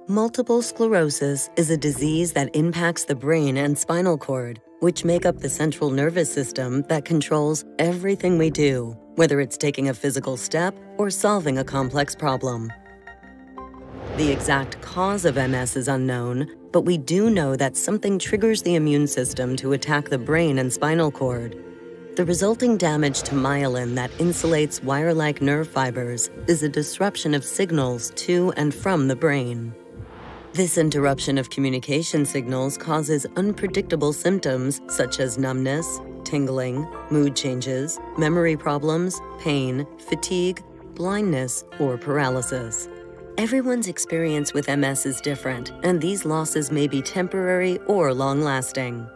Multiple sclerosis is a disease that impacts the brain and spinal cord, which make up the central nervous system that controls everything we do, whether it's taking a physical step or solving a complex problem. The exact cause of MS is unknown, but we do know that something triggers the immune system to attack the brain and spinal cord. The resulting damage to myelin that insulates wire-like nerve fibers is a disruption of signals to and from the brain. This interruption of communication signals causes unpredictable symptoms such as numbness, tingling, mood changes, memory problems, pain, fatigue, blindness, or paralysis. Everyone's experience with MS is different, and these losses may be temporary or long-lasting.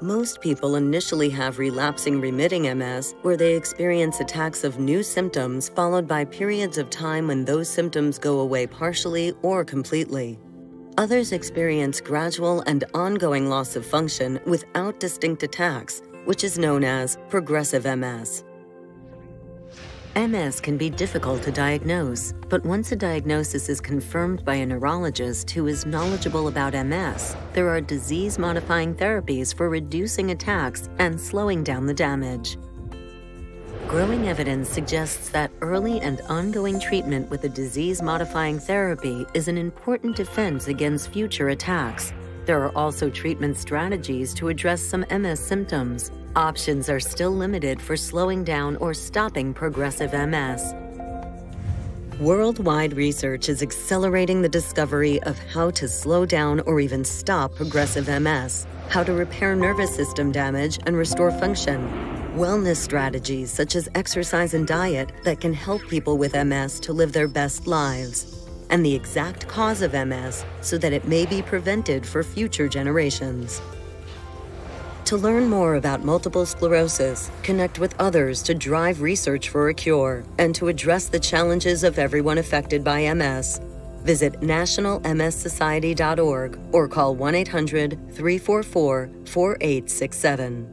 Most people initially have relapsing remitting MS, where they experience attacks of new symptoms followed by periods of time when those symptoms go away partially or completely. Others experience gradual and ongoing loss of function without distinct attacks, which is known as progressive MS. MS can be difficult to diagnose, but once a diagnosis is confirmed by a neurologist who is knowledgeable about MS, there are disease-modifying therapies for reducing attacks and slowing down the damage. Growing evidence suggests that early and ongoing treatment with a disease-modifying therapy is an important defense against future attacks. There are also treatment strategies to address some MS symptoms. Options are still limited for slowing down or stopping progressive MS. Worldwide research is accelerating the discovery of how to slow down or even stop progressive MS, how to repair nervous system damage and restore function, wellness strategies such as exercise and diet that can help people with MS to live their best lives, and the exact cause of MS so that it may be prevented for future generations. To learn more about multiple sclerosis, connect with others to drive research for a cure, and to address the challenges of everyone affected by MS, visit nationalmssociety.org or call 1-800-344-4867.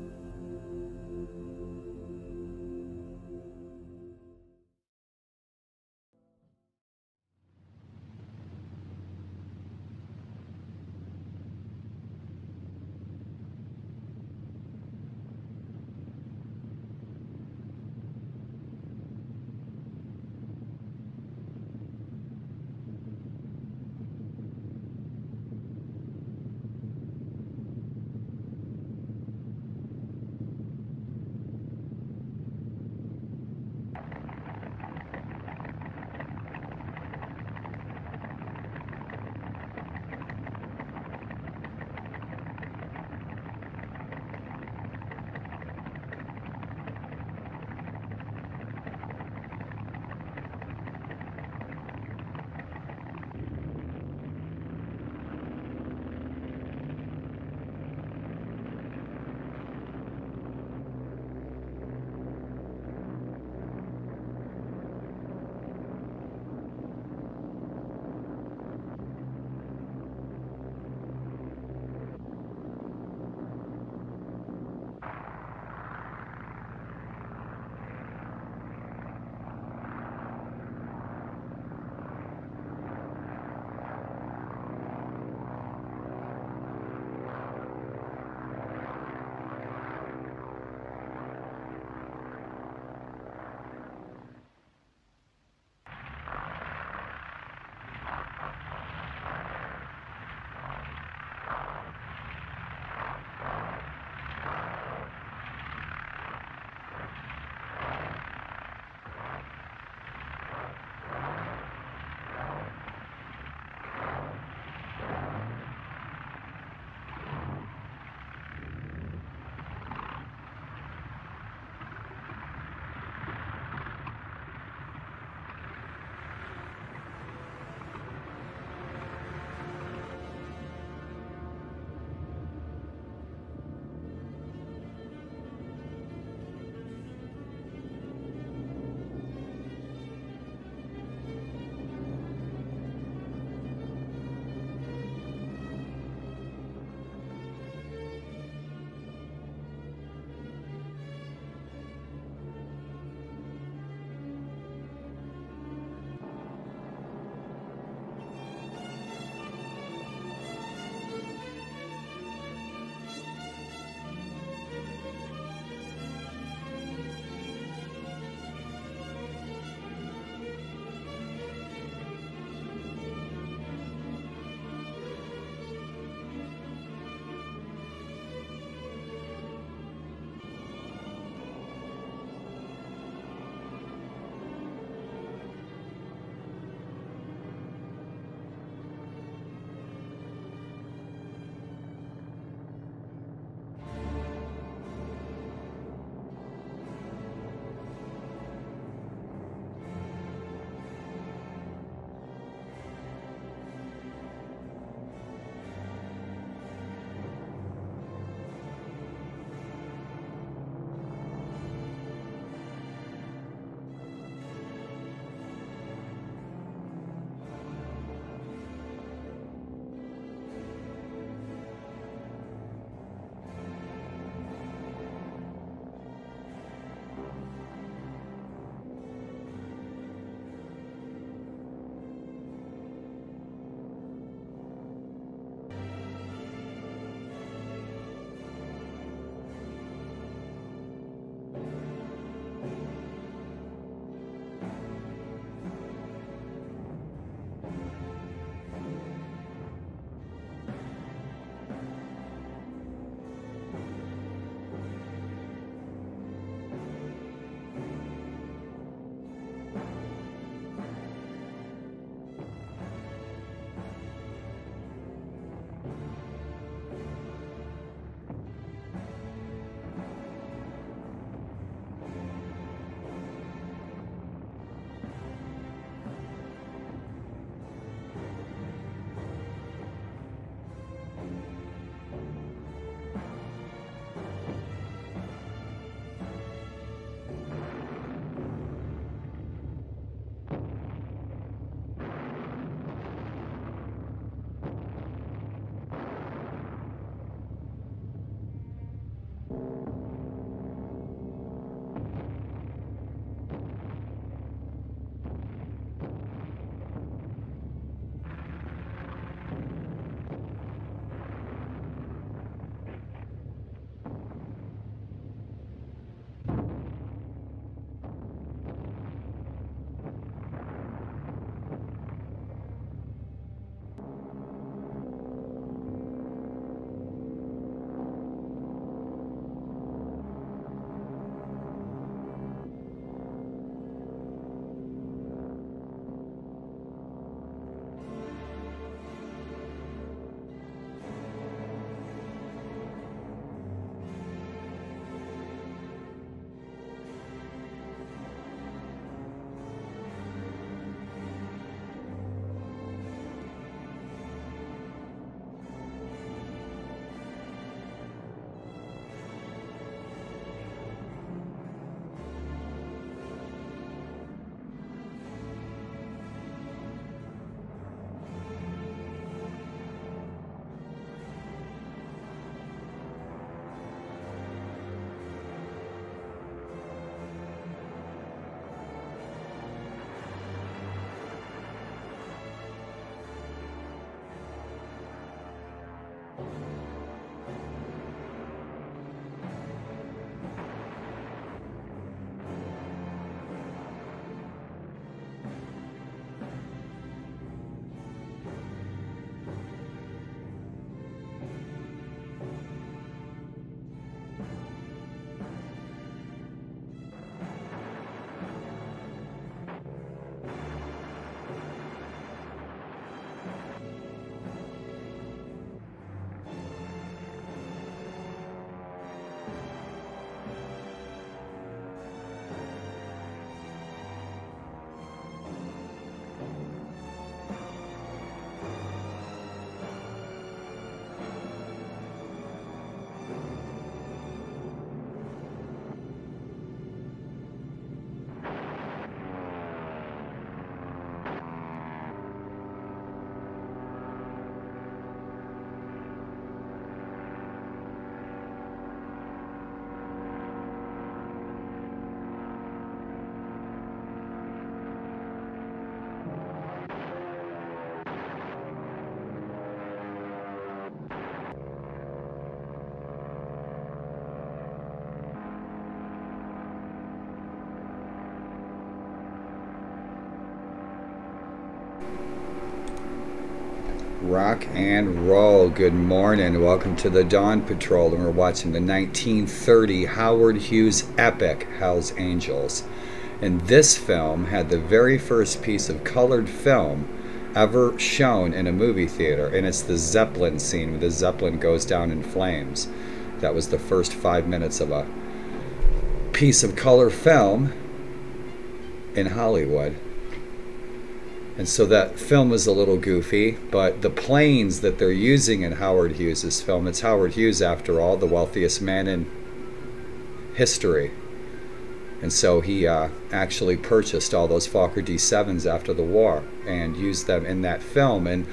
Rock and roll. Good morning. Welcome to the Dawn Patrol, and we're watching the 1930 Howard Hughes epic Hell's Angels. And this film had the very first piece of colored film ever shown in a movie theater, and it's the Zeppelin scene where the Zeppelin goes down in flames. That was the first 5 minutes of a piece of color film in Hollywood. And so that film was a little goofy, but the planes that they're using in Howard Hughes' film, it's Howard Hughes after all, the wealthiest man in history. And so he actually purchased all those Fokker D7s after the war and used them in that film. And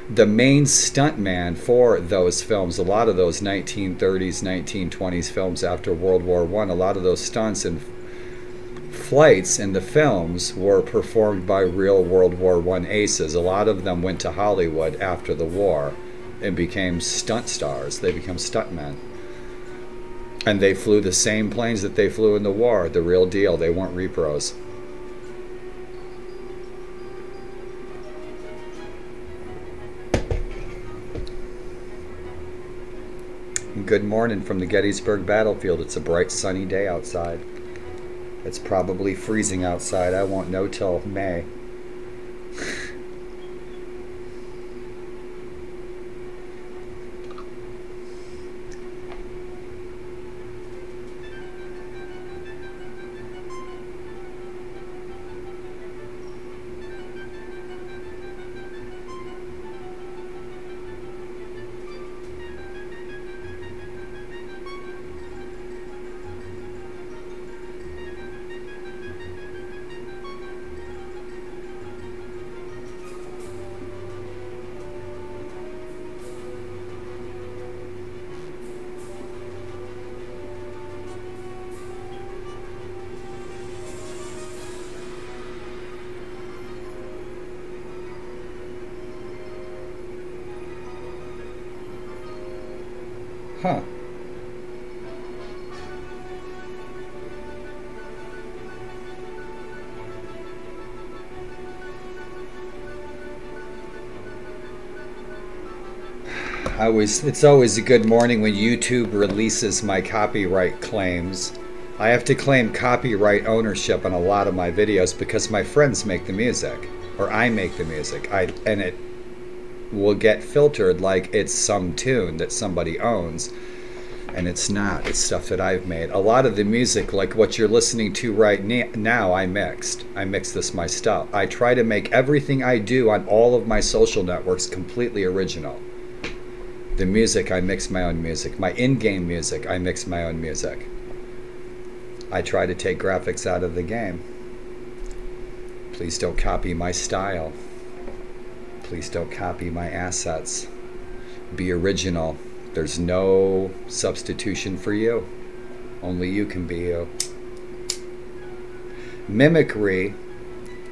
the main stuntman for those films, a lot of those 1930s, 1920s films after World War I, a lot of those stunts and flights in the films were performed by real World War I aces. A lot of them went to Hollywood after the war and became stunt stars. They became stuntmen. And they flew the same planes that they flew in the war, the real deal. They weren't repros. Good morning from the Gettysburg battlefield. It's a bright sunny day outside. It's probably freezing outside. I won't know till May. Huh. It's always a good morning when YouTube releases my copyright claims. I have to claim copyright ownership on a lot of my videos because my friends make the music, or I make the music, and it will get filtered like it's some tune that somebody owns, and it's not. It's stuff that I've made. A lot of the music, like what you're listening to right now, I mixed this myself. I try to make everything I do on all of my social networks completely original. The music, I mix my own music. My in-game music, I mix my own music. I try to take graphics out of the game. Please don't copy my style. Please don't copy my assets. Be original. There's no substitution for you. Only you can be you. Mimicry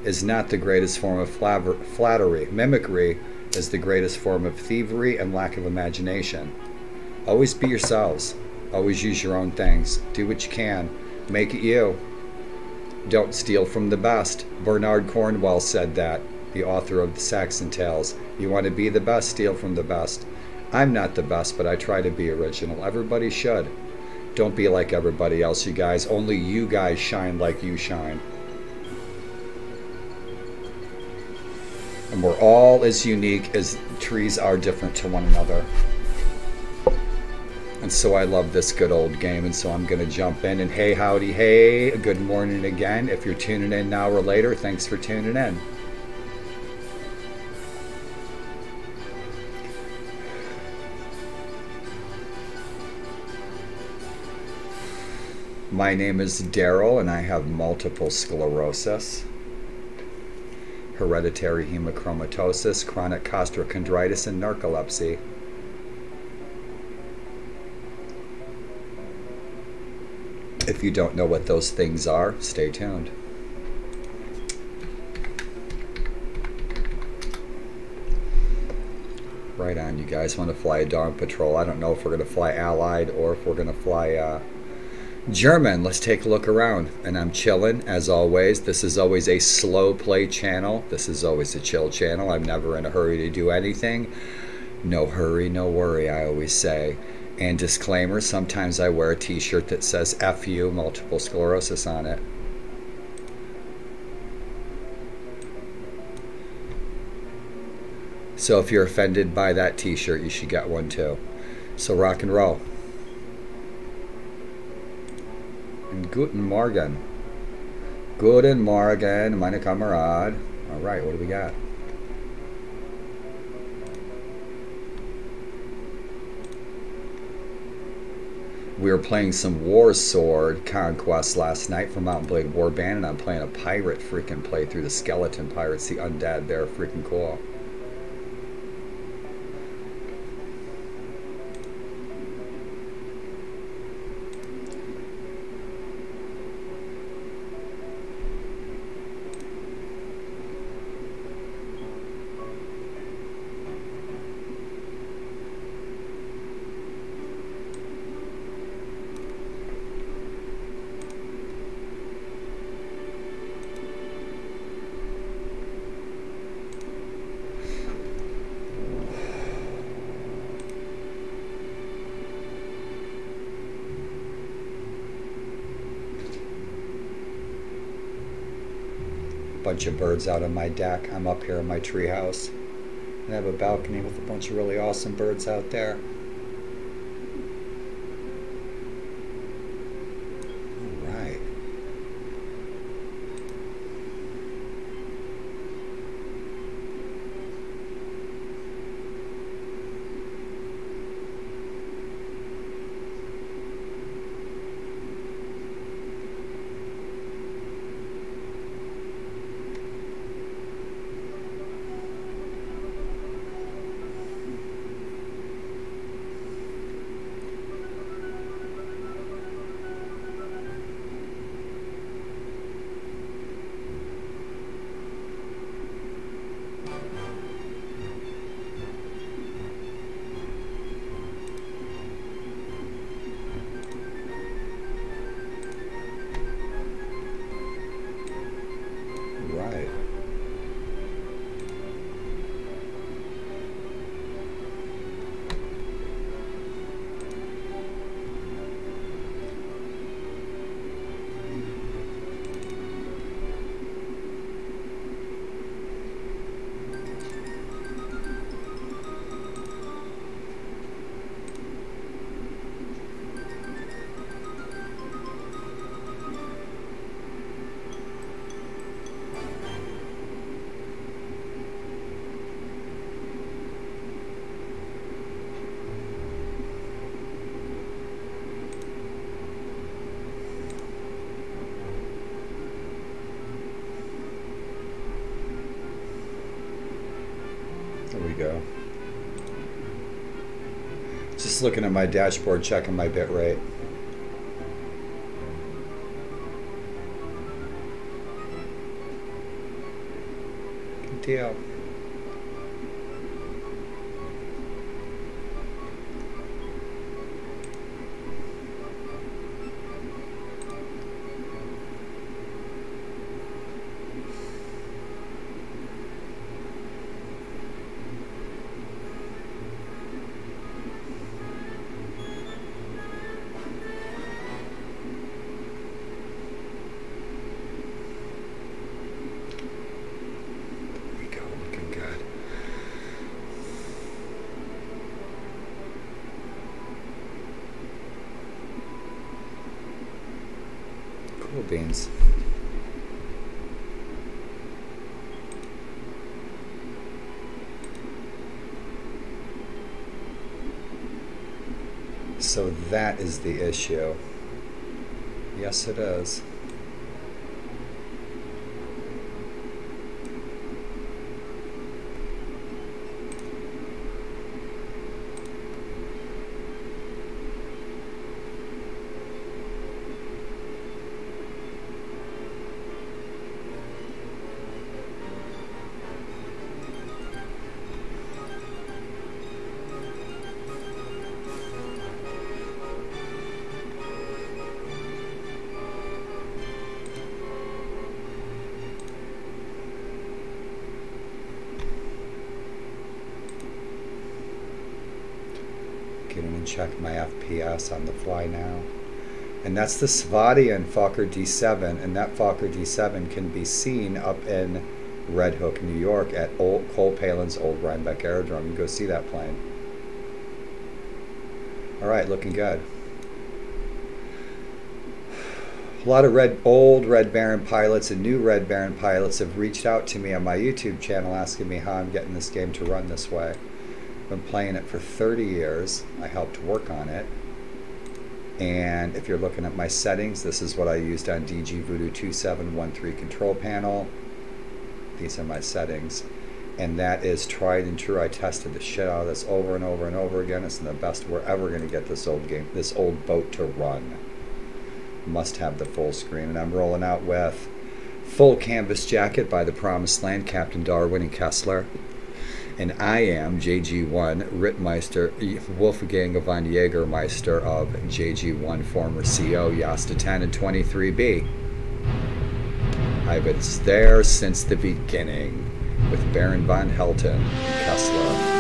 is not the greatest form of flattery. Mimicry is the greatest form of thievery and lack of imagination. Always be yourselves. Always use your own things. Do what you can. Make it you. Don't steal from the best. Bernard Cornwell said that, the author of the Saxon Tales. You want to be the best, steal from the best. I'm not the best, but I try to be original. Everybody should. Don't be like everybody else, you guys. Only you guys shine like you shine. And we're all as unique as trees are different to one another. And so I love this good old game, and so I'm going to jump in. And hey, howdy, hey, good morning again. If you're tuning in now or later, thanks for tuning in. My name is Daryl, and I have multiple sclerosis, hereditary hemochromatosis, chronic costochondritis, and narcolepsy. If you don't know what those things are, stay tuned. Right on, you guys want to fly a Dawn Patrol. I don't know if we're going to fly Allied or if we're going to fly German. Let's take a look around. And I'm chilling, as always. This is always a slow play channel. This is always a chill channel. I'm never in a hurry to do anything. No hurry, no worry, I always say. And disclaimer, sometimes I wear a t-shirt that says F you, multiple sclerosis on it. So if you're offended by that t-shirt, you should get one too. So rock and roll. And guten Morgen. Guten Morgen, meine Kamerad. All right, what do we got? We were playing some War Sword Conquest last night for Mountain Blade Warband, and I'm playing a pirate freaking playthrough. The skeleton pirates, the undead, they're freaking cool. Bunch of birds out on my deck. I'm up here in my tree house, and I have a balcony with a bunch of really awesome birds out there. All right. There we go. Just looking at my dashboard, checking my bit rate. Good deal. Cool beans. So that is the issue. Yes, it is. Getting and check my FPS on the fly now. And that's the Svadian Fokker D7, and that Fokker D7 can be seen up in Red Hook, New York at Cole Palin's Old Rhinebeck Aerodrome. You can go see that plane. Alright, looking good. A lot of old Red Baron pilots and new Red Baron pilots have reached out to me on my YouTube channel asking me how I'm getting this game to run this way. Been playing it for 30 years. I helped work on it. And if you're looking at my settings, this is what I used on DG Voodoo 2713 control panel. These are my settings. And that is tried and true. I tested the shit out of this over and over and over again. It's the best we're ever going to get this old boat to run. Must have the full screen. And I'm rolling out with Full Canvas Jacket by the Promised Land, Captain Darwin and Kessler. And I am JG1 Rittmeister, Wolfgang von Jägermeister of JG1, former CO, Yasta 10 and 23B. I've been there since the beginning with Baron von Helton and Kessler.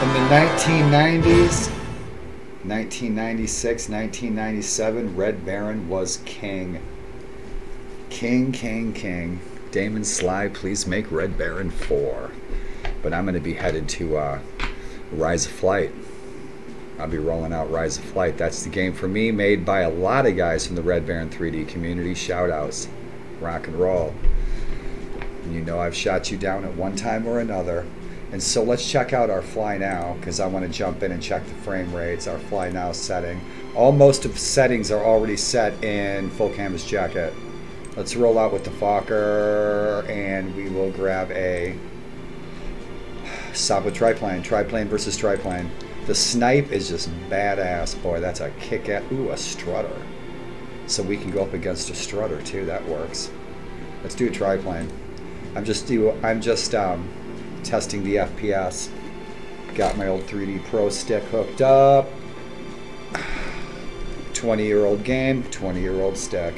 In the 1990s, 1996, 1997, Red Baron was king. King. Damon Sly, please make Red Baron 4. But I'm going to be headed to Rise of Flight. I'll be rolling out Rise of Flight. That's the game for me, made by a lot of guys from the Red Baron 3D community. Shout outs. Rock and roll. And you know I've shot you down at one time or another. And so let's check out our fly now, because I want to jump in and check the frame rates, our fly now setting. Most of the settings are already set in Full Canvas Jacket. Let's roll out with the Fokker, and we will grab a stop with triplane. Triplane versus triplane. The snipe is just badass, boy. That's a kick-ass. Ooh, a strutter. So we can go up against a strutter too. That works. Let's do a triplane. I'm just testing the FPS. Got my old 3D Pro stick hooked up. 20-year-old game, 20-year-old stick.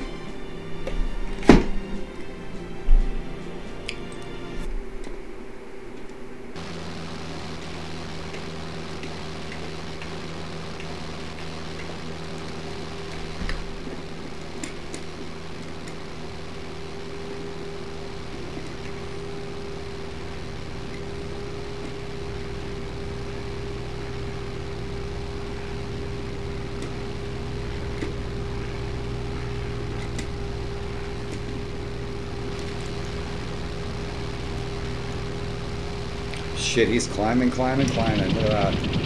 shit, he's climbing, climbing, climbing. Look at that.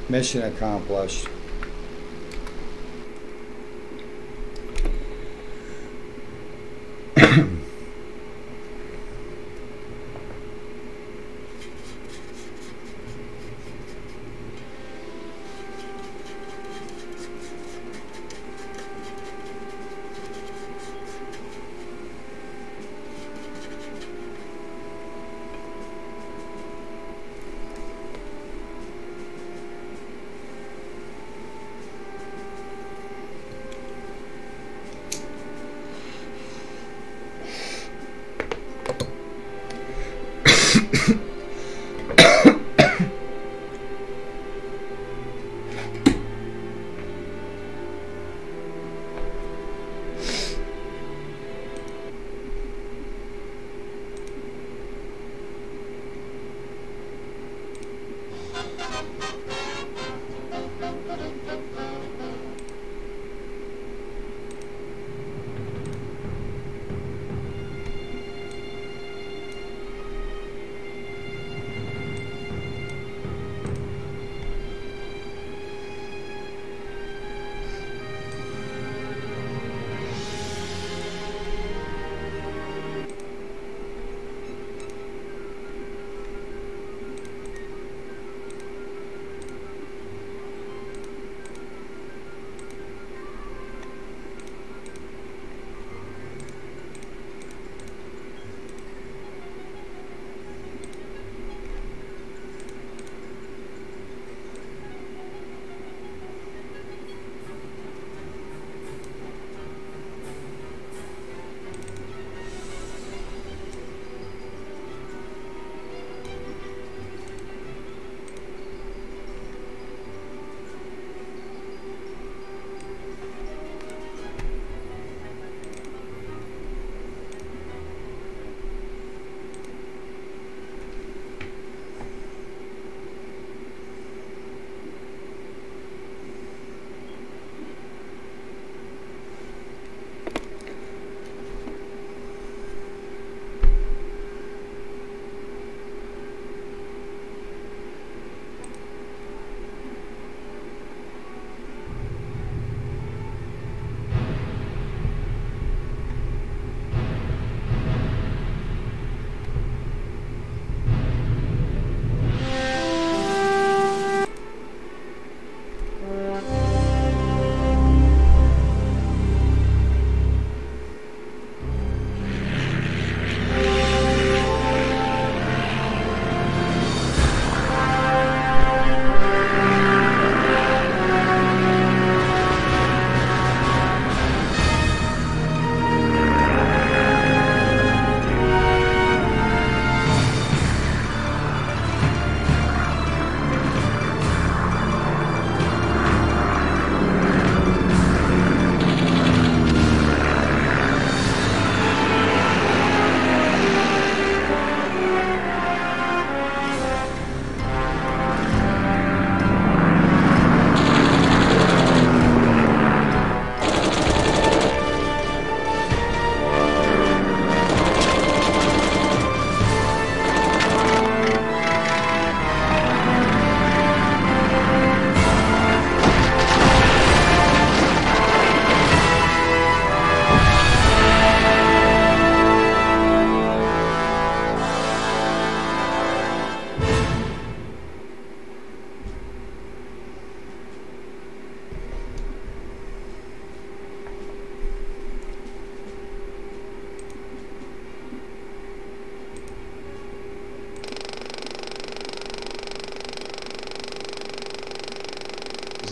Mission accomplished.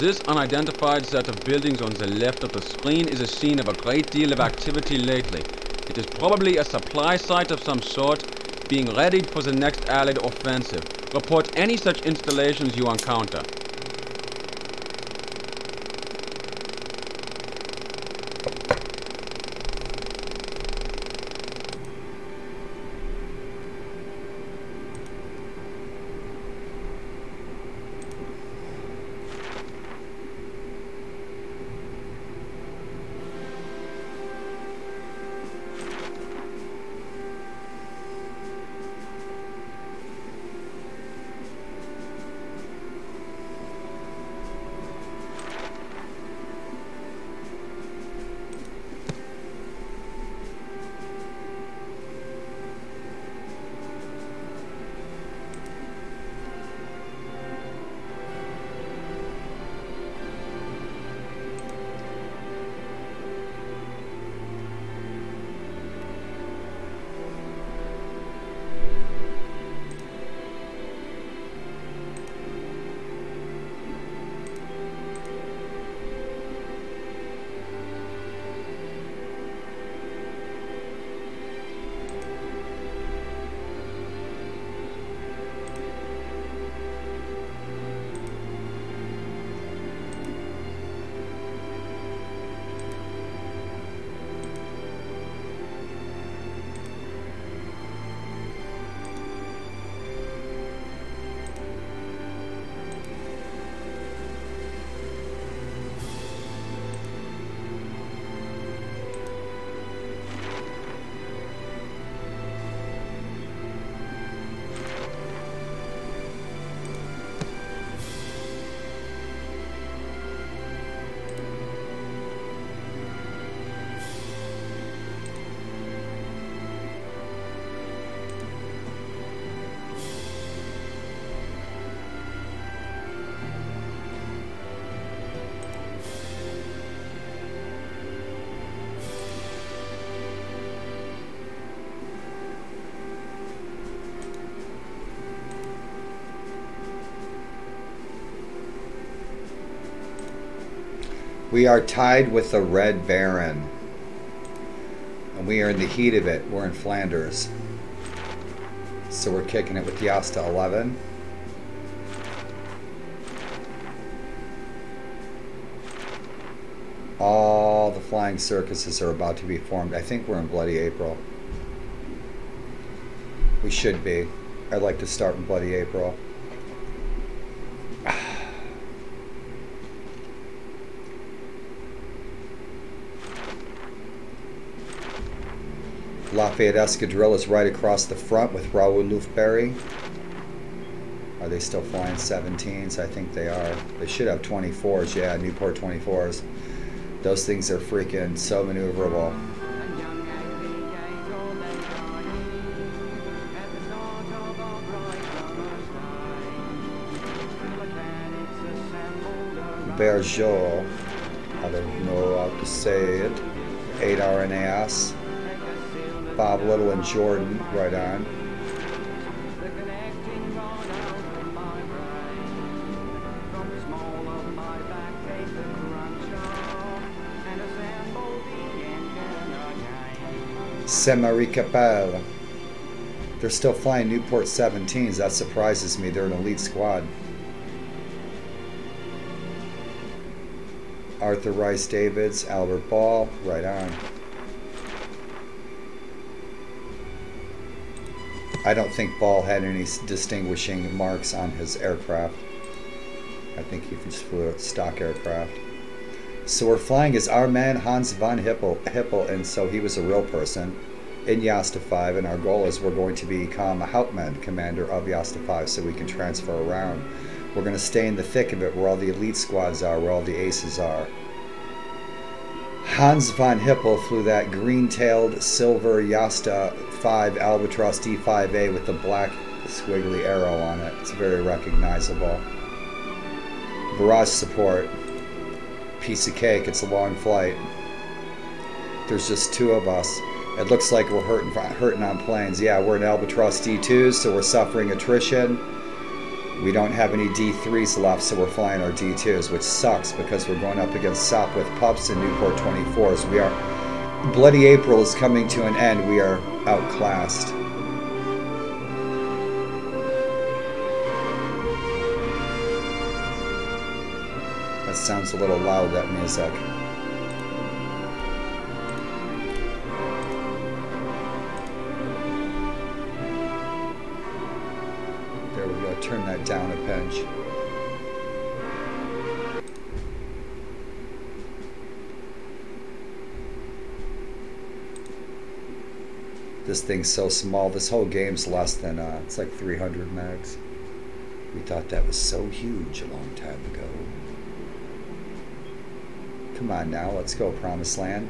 This unidentified set of buildings on the left of the screen is a scene of a great deal of activity lately. It is probably a supply site of some sort, being readied for the next Allied offensive. Report any such installations you encounter. We are tied with the Red Baron. And we are in the heat of it. We're in Flanders. So we're kicking it with Jasta 11. All the flying circuses are about to be formed. I think we're in Bloody April. We should be. I'd like to start in Bloody April. Lafayette Escadrille is right across the front with Raoul Lufberry. Are they still flying 17s? I think they are. They should have 24s. Yeah, Newport 24s. Those things are freaking so maneuverable. Bergeau, I don't know how to say it. 8 RNAS. Bob Little and Jordan, right on. Saint-Marie Capelle. They're still flying Newport 17s. That surprises me. They're an elite squad. Arthur Rice Davids, Albert Ball, right on. I don't think Ball had any distinguishing marks on his aircraft. I think he just flew a stock aircraft. So we're flying as our man Hans von Hippel, and so he was a real person in Jasta 5, and our goal is we're going to become a Hauptmann commander of Jasta 5 so we can transfer around. We're going to stay in the thick of it where all the elite squads are, where all the aces are. Hans von Hippel flew that green-tailed silver Jasta 5 Albatross D5A with the black squiggly arrow on it. It's very recognizable. Barrage support. Piece of cake. It's a long flight. There's just 2 of us. It looks like we're hurting on planes. Yeah, we're in Albatross D2s, so we're suffering attrition. We don't have any D3s left, so we're flying our D2s, which sucks because we're going up against Sopwith Pups and Newport 24s. We are... Bloody April is coming to an end. We are outclassed. That sounds a little loud, that music. There we go. Turn that down a pinch. This thing's so small. This whole game's less than, it's like 300 megs. We thought that was so huge a long time ago. Come on now, let's go, Promised Land.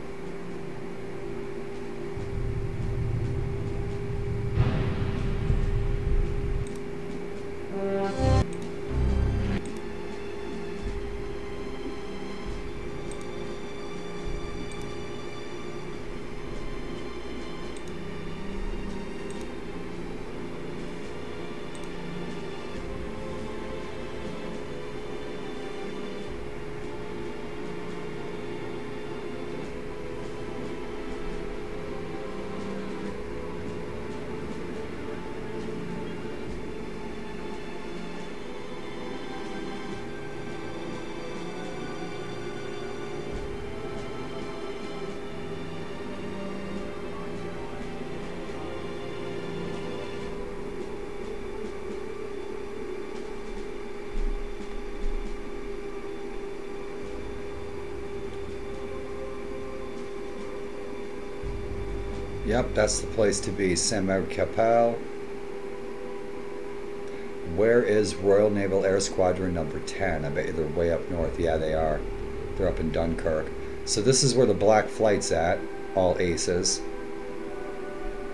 Yep, that's the place to be. Saint-Marie-Capelle. Where is Royal Naval Air Squadron number 10? I bet you they're way up north. Yeah, they are. They're up in Dunkirk. So this is where the black flight's at. All aces.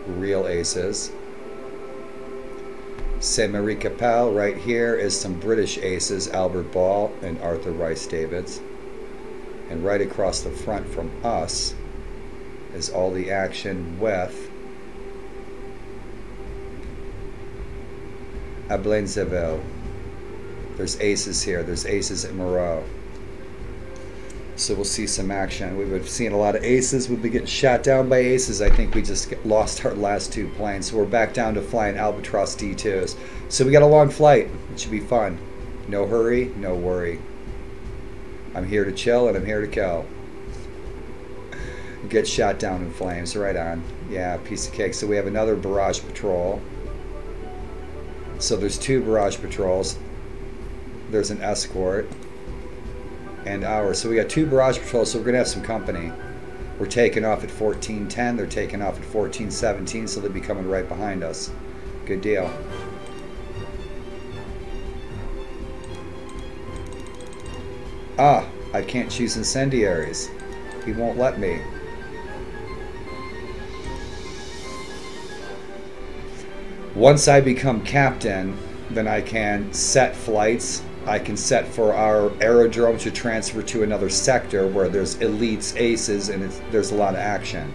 Real aces. Saint-Marie-Capelle right here is some British aces. Albert Ball and Arthur Rice Davids. And right across the front from us is all the action with Ablain-Zeville. There's aces here. There's aces at Moreau. So we'll see some action. We've been seeing a lot of aces. We've been getting shot down by aces. I think we just lost our last 2 planes. So we're back down to flying Albatross D2s. So we got a long flight. It should be fun. No hurry, no worry. I'm here to chill and I'm here to kill. Get shot down in flames. Right on. Yeah, piece of cake. So we have another barrage patrol. So there's 2 barrage patrols. There's an escort. And ours. So we got 2 barrage patrols, so we're going to have some company. We're taking off at 14:10. They're taking off at 14:17, so they'll be coming right behind us. Good deal. Ah, I can't choose incendiaries. He won't let me. Once I become captain, then I can set flights. I can set for our aerodrome to transfer to another sector where there's elites, aces, and there's a lot of action.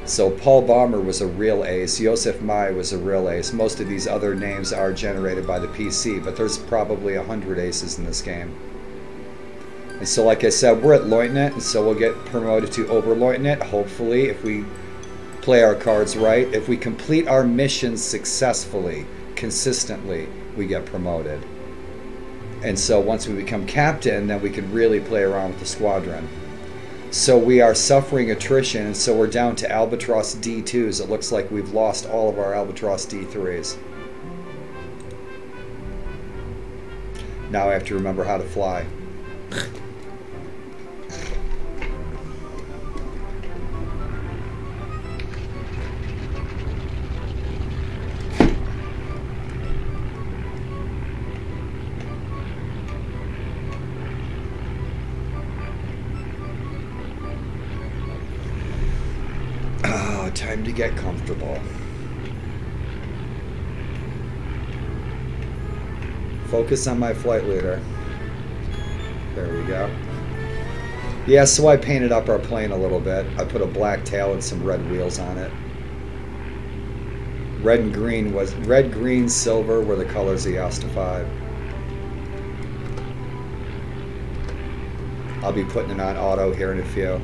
So Paul Baumer was a real ace. Josef Mai was a real ace. Most of these other names are generated by the PC, but there's probably 100 aces in this game. And so like I said, we're at Lieutenant, and so we'll get promoted to Oberleutnant, hopefully, if we play our cards right. If we complete our missions successfully, consistently, we get promoted. And so once we become captain, then we can really play around with the squadron. So we are suffering attrition, and so we're down to Albatross D2s. It looks like we've lost all of our Albatross D3s. Now I have to remember how to fly. Time to get comfortable. Focus on my flight leader. There we go. Yeah, so I painted up our plane a little bit. I put a black tail and some red wheels on it. Red and green, silver were the colors of the Asta 5. I'll be putting it on auto here in a few.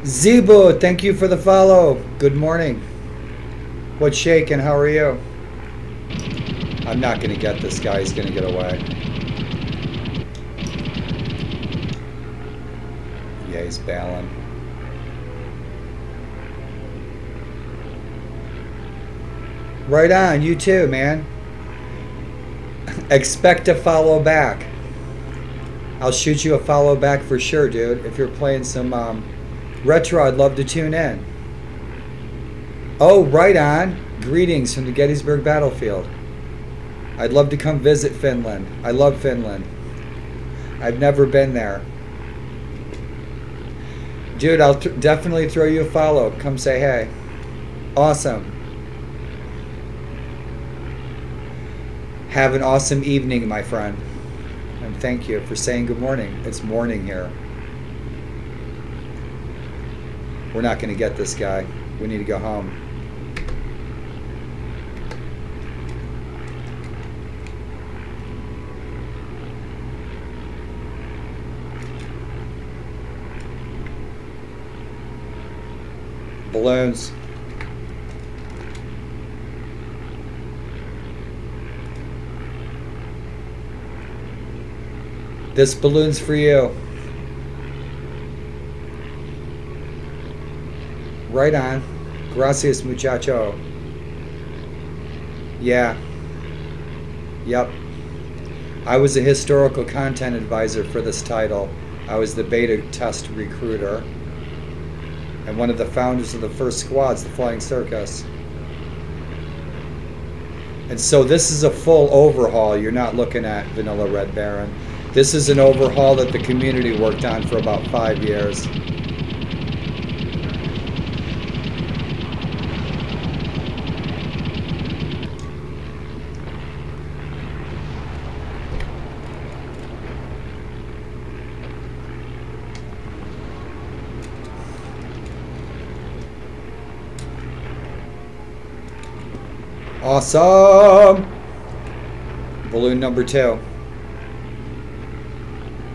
Zebu, thank you for the follow. Good morning. What's shaking? How are you? I'm not going to get this guy. He's going to get away. Yeah, he's bailing. Right on. You too, man. Expect a follow back. I'll shoot you a follow back for sure, dude. If you're playing some retro, I'd love to tune in. Oh, right on. Greetings from the Gettysburg Battlefield. I'd love to come visit Finland. I love Finland. I've never been there. Dude, I'll definitely throw you a follow. Come say hey. Awesome. Have an awesome evening, my friend. And thank you for saying good morning. It's morning here. We're not going to get this guy. We need to go home. Balloons. This balloon's for you. Right on. Gracias, muchacho. Yeah. Yep. I was a historical content advisor for this title. I was the beta test recruiter and one of the founders of the first squads, the Flying Circus. And so this is a full overhaul. You're not looking at Vanilla Red Baron. This is an overhaul that the community worked on for about 5 years. Awesome! Balloon number 2.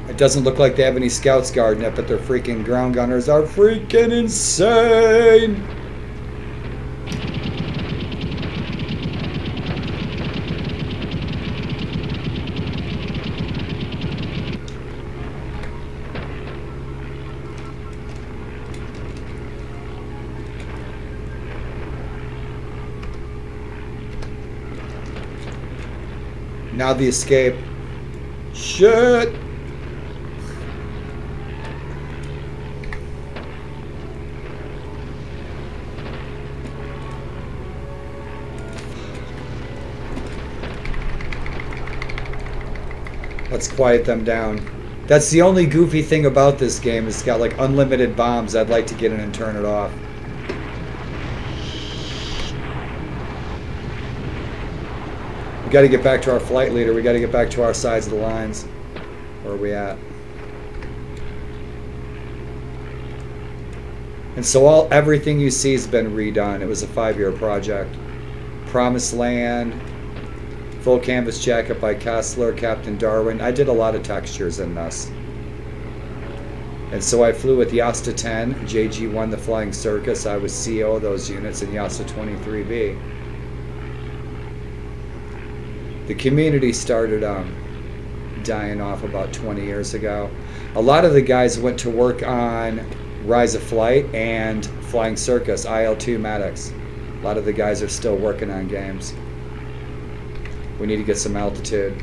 It doesn't look like they have any scouts guarding it, but their freaking ground gunners are freaking insane! Now the escape. Shit! Let's quiet them down. That's the only goofy thing about this game. It's got like unlimited bombs. I'd like to get in and turn it off. We got to get back to our flight leader. We got to get back to our sides of the lines. Where are we at? And so everything you see has been redone. It was a 5-year project. Promised Land, full canvas jacket by Kessler, Captain Darwin. I did a lot of textures in this. And so I flew with Yasta 10, JG1 the Flying Circus. I was CO of those units in Yasta 23B. The community started dying off about 20 years ago. A lot of the guys went to work on Rise of Flight and Flying Circus, IL-2 Maddox. A lot of the guys are still working on games. We need to get some altitude.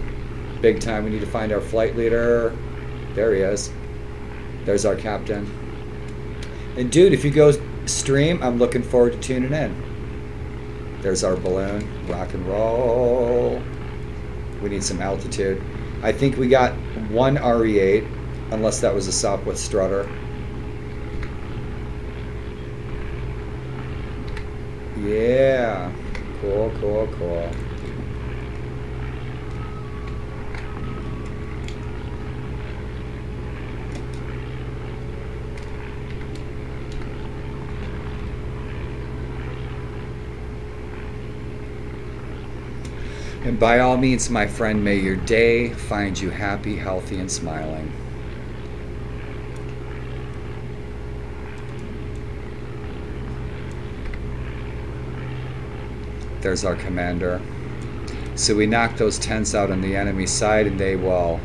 Big time. We need to find our flight leader. There he is. There's our captain. And dude, if you go stream, I'm looking forward to tuning in. There's our balloon. Rock and roll. We need some altitude. I think we got one RE8, unless that was a Sopwith strutter. Yeah. Cool, cool, cool. And by all means, my friend, may your day find you happy, healthy, and smiling. There's our commander. So we knock those tents out on the enemy side and they will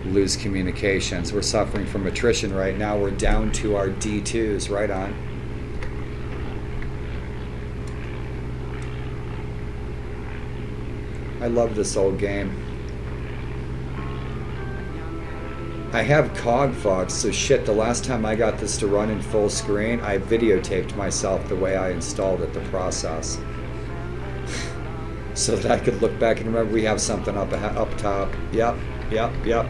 lose communications. We're suffering from attrition right now. We're down to our D2s. Right on. I love this old game. I have cog fog, so shit, the last time I got this to run in full screen, I videotaped myself the way I installed it, the process. So that I could look back and remember we have something up top. Yep.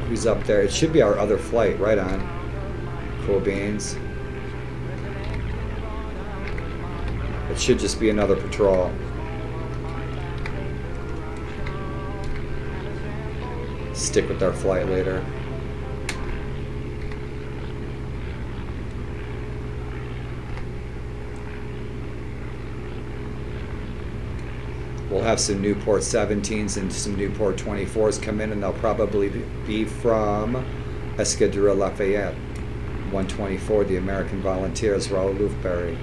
Who's up there? It should be our other flight. Right on. Cool beans. It should just be another patrol. Stick with our flight leader. We'll have some Newport 17s and some Newport 24s come in, and they'll probably be from Escadrille Lafayette. 124, the American Volunteers, Raoul Loufberry.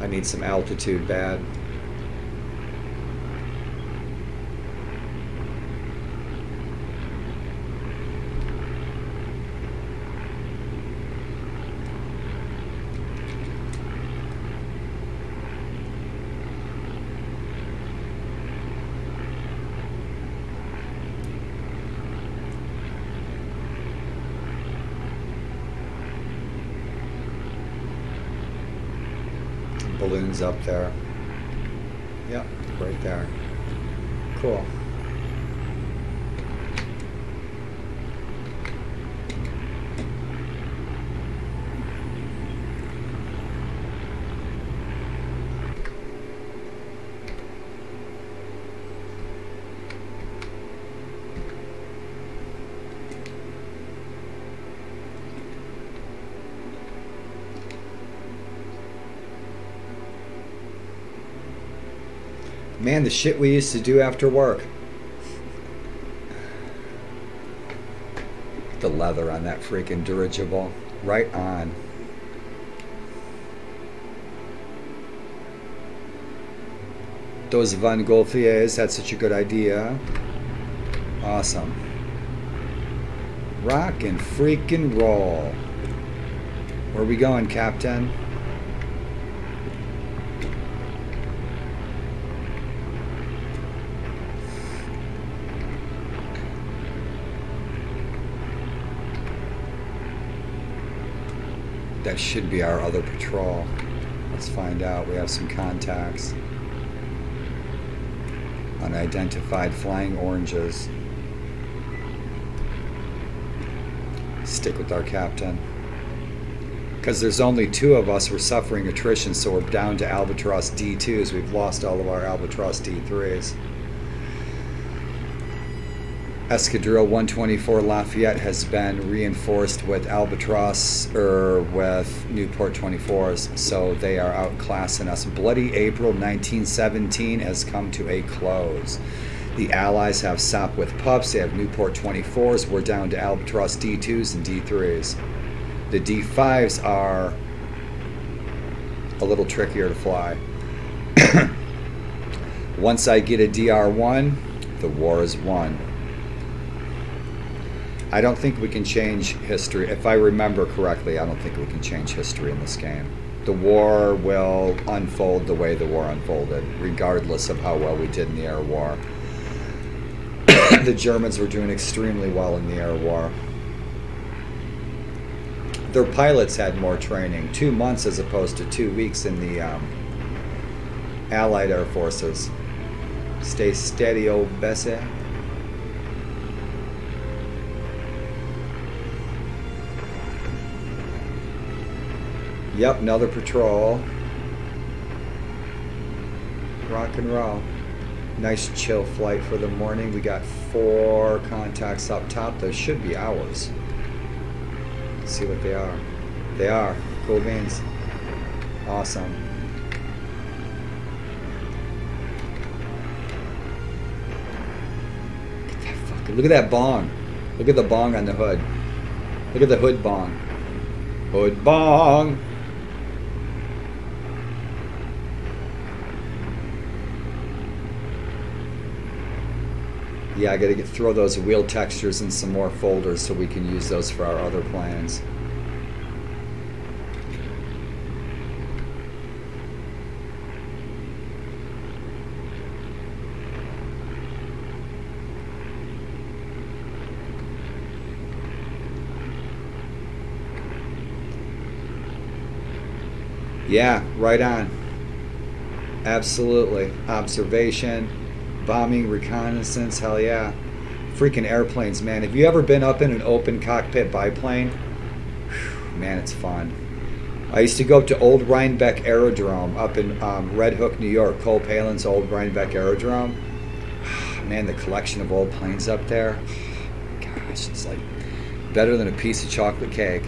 I need some altitude bad. Balloons up there. Yep, right there. Cool. Man, the shit we used to do after work. The leather on that freaking dirigible. Right on. Those Van Golfiers, that's such a good idea. Awesome. Rock and freaking roll. Where are we going, Captain? That should be our other patrol. Let's find out. We have some contacts. Unidentified flying oranges. Stick with our captain. Because there's only 2 of us, we're suffering attrition, so we're down to Albatross D2s. We've lost all of our Albatross D3s. Escadrille 124 Lafayette has been reinforced with Albatross, with Newport 24s, so they are outclassing us. Bloody April 1917 has come to a close. The Allies have stopped with pups, they have Newport 24s, we're down to Albatross D2s and D3s. The D5s are a little trickier to fly. Once I get a DR1, the war is won. I don't think we can change history. If I remember correctly, I don't think we can change history in this game. The war will unfold the way the war unfolded, regardless of how well we did in the air war. The Germans were doing extremely well in the air war. Their pilots had more training, 2 months as opposed to 2 weeks in the Allied Air Forces. Stay steady, old Bessie. Yep, another patrol. Rock and roll. Nice chill flight for the morning. We got 4 contacts up top. Those should be ours. Let's see what they are. They are. Cool beans. Awesome. Look at that bong. Look at the bong on the hood. Look at the hood bong. Hood bong. Yeah, I gotta throw those wheel textures in some more folders so we can use those for our other plans. Yeah, right on. Absolutely. Observation, bombing, reconnaissance, hell yeah. Freaking airplanes, man. Have you ever been up in an open cockpit biplane? Whew, man, it's fun. I used to go up to Old Rhinebeck Aerodrome up in Red Hook, New York. Cole Palin's Old Rhinebeck Aerodrome. Man, the collection of old planes up there. Gosh, it's like better than a piece of chocolate cake.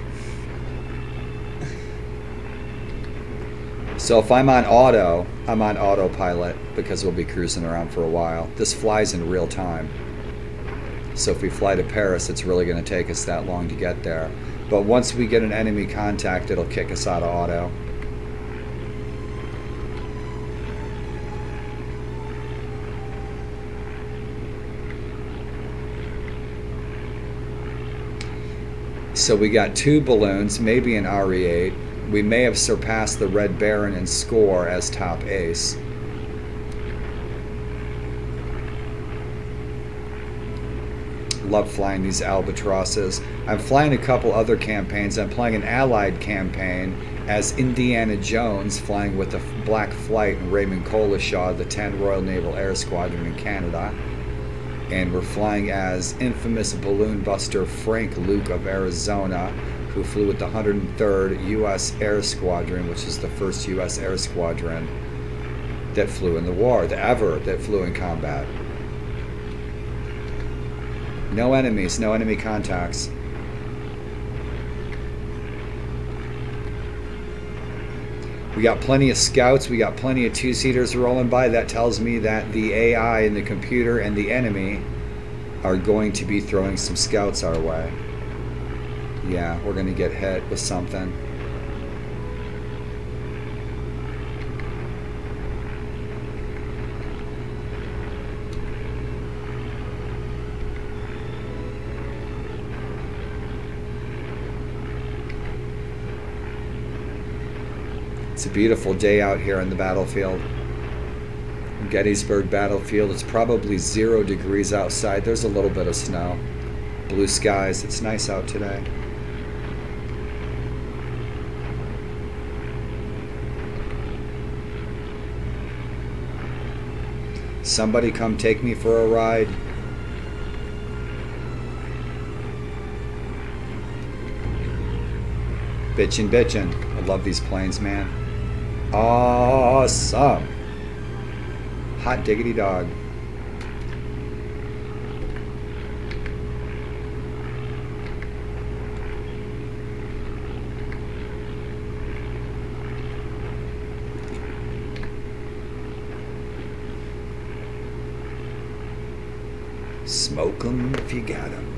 So if I'm on auto, I'm on autopilot because we'll be cruising around for a while. This flies in real time. So if we fly to Paris, it's really going to take us that long to get there. But once we get an enemy contact, it'll kick us out of auto. So we got 2 balloons, maybe an RE8. We may have surpassed the Red Baron in score as top ace. Love flying these albatrosses. I'm flying a couple other campaigns. I'm playing an allied campaign as Indiana Jones, flying with the Black Flight and Raymond Collishaw, the 10 Royal Naval Air Squadron in Canada. And we're flying as infamous balloon buster Frank Luke of Arizona, who flew with the 103rd U.S. Air Squadron, which is the first U.S. Air Squadron that flew in the war, that flew in combat. No enemies, no enemy contacts. We got plenty of scouts, we got plenty of 2-seaters rolling by. That tells me that the AI and the computer and the enemy are going to be throwing some scouts our way. Yeah, we're going to get hit with something. It's a beautiful day out here on the battlefield. Gettysburg Battlefield. It's probably 0 degrees outside. There's a little bit of snow. Blue skies. It's nice out today. Somebody come take me for a ride. Bitchin', bitchin'. I love these planes, man. Awesome. Hot diggity dog. Smoke 'em if you got 'em.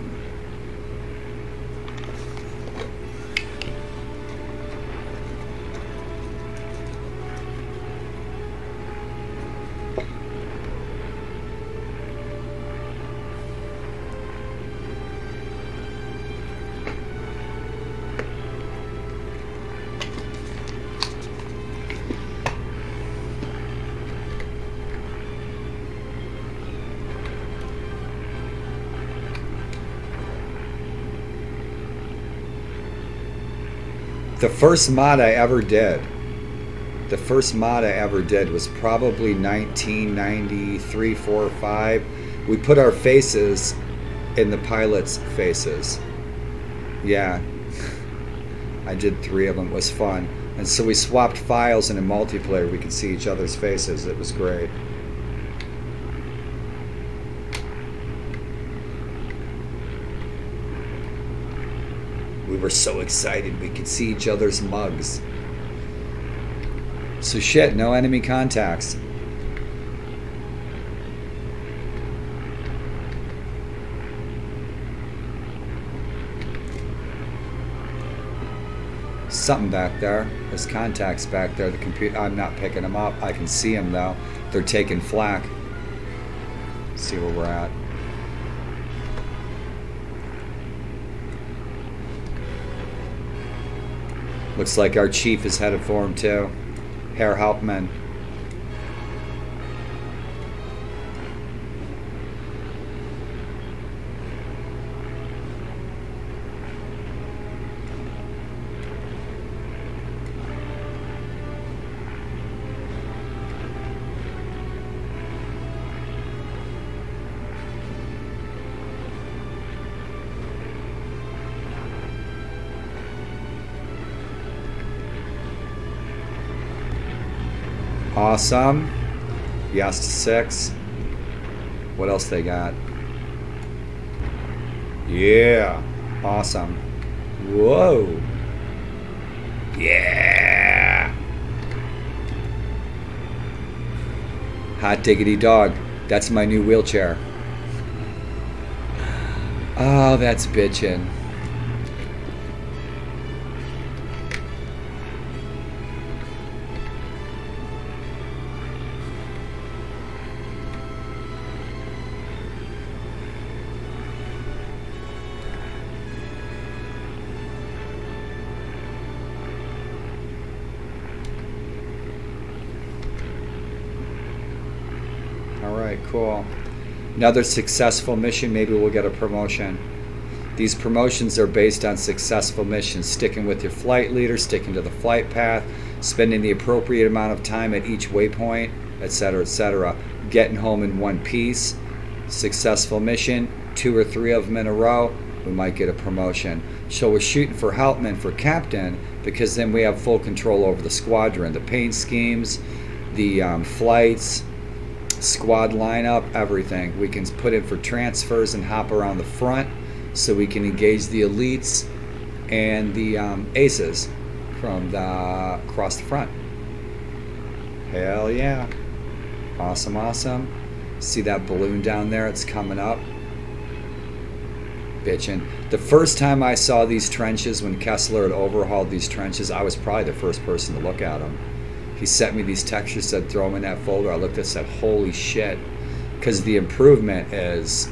The first mod I ever did was probably 1993, 4 or 5. We put our faces in the pilots' faces. Yeah, I did 3 of them. It was fun. And so we swapped files, and in multiplayer we could see each other's faces. It was great. We were so excited we could see each other's mugs. So shit, no enemy contacts. Something back there. There's contacts back there. The computer, I'm not picking them up. I can see them though. They're taking flak. See where we're at. Looks like our chief is headed for him too. Herr Hauptmann. Awesome. Yes to 6. What else they got? Yeah. Awesome. Whoa. Yeah. Hot diggity dog. That's my new wheelchair. Oh, that's bitchin'. Alright, cool. Another successful mission, maybe we'll get a promotion. These promotions are based on successful missions, sticking with your flight leader, sticking to the flight path, spending the appropriate amount of time at each waypoint, etc., etc. Getting home in one piece. Successful mission, 2 or 3 of them in a row, we might get a promotion. So we're shooting for Hauptmann, for captain, because then we have full control over the squadron, the paint schemes, the flights, squad lineup, everything. We can put in for transfers and hop around the front so we can engage the elites and the aces from across the front. Hell yeah. Awesome, awesome. See that balloon down there? It's coming up. Bitchin'. The first time I saw these trenches, when Kessler had overhauled these trenches, I was probably the first person to look at them. He sent me these textures, said throw them in that folder. I looked at it, said holy shit, because the improvement is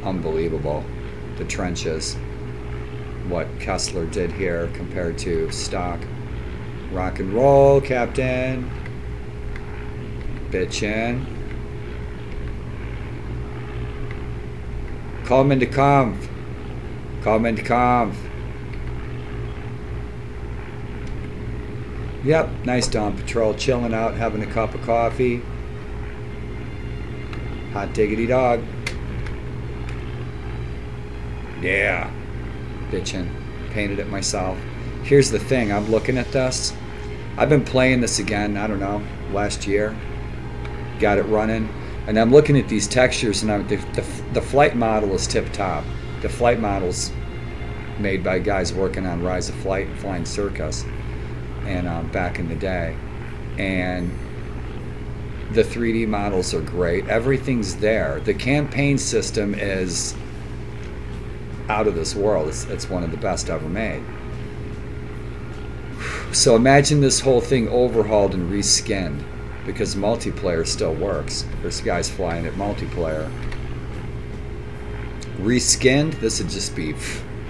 unbelievable. The trenches, what Kessler did here compared to stock. Rock and roll, Captain. Bitchin'. Call him into conf. Call him into conf. Yep, nice dawn patrol, chilling out, having a cup of coffee. Hot diggity dog. Yeah. Bitchin'. Painted it myself. Here's the thing, I'm looking at this. I've been playing this again, I don't know, last year. Got it running. And I'm looking at these textures, and the flight model is tip-top. The flight model's made by guys working on Rise of Flight and Flying Circus. And back in the day, and the 3D models are great. Everything's there. The campaign system is out of this world. It's one of the best ever made. So imagine this whole thing overhauled and reskinned, because multiplayer still works. There's guys flying at multiplayer. Reskinned, this would just be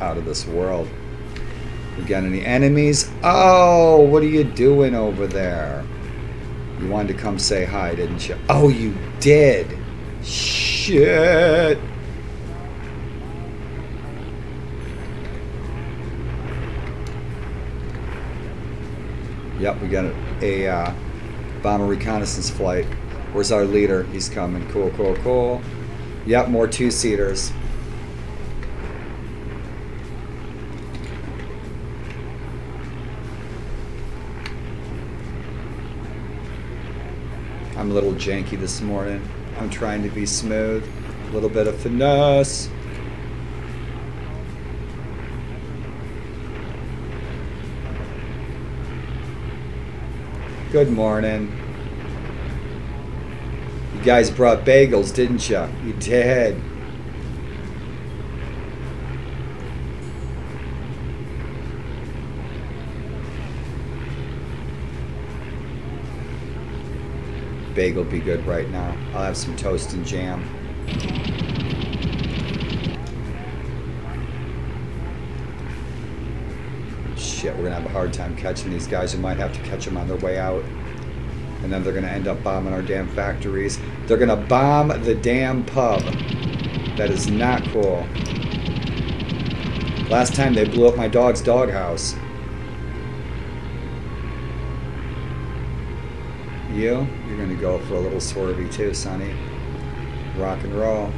out of this world. We got any enemies? Oh, what are you doing over there? You wanted to come say hi, didn't you? Oh, you did. Shit. Yep, we got a bomber reconnaissance flight. Where's our leader? He's coming. Cool, cool, cool. Yep, more 2-seaters. I'm a little janky this morning. I'm trying to be smooth. A little bit of finesse. Good morning. You guys brought bagels, didn't you? You did. bagel be good right now. I'll have some toast and jam. Shit, we're gonna have a hard time catching these guys. We might have to catch them on their way out. And then they're gonna end up bombing our damn factories. They're gonna bomb the damn pub. That is not cool. Last time they blew up my dog's doghouse. You're gonna go for a little swervy too, Sonny. Rock and roll.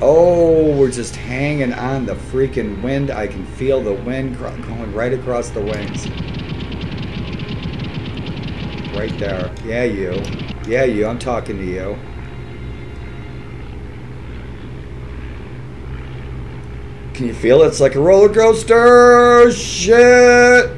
Oh, we're just hanging on the freaking wind. I can feel the wind going right across the wings. Right there. Yeah, you. Yeah, you. I'm talking to you. Can you feel it? It's like a roller coaster. Shit.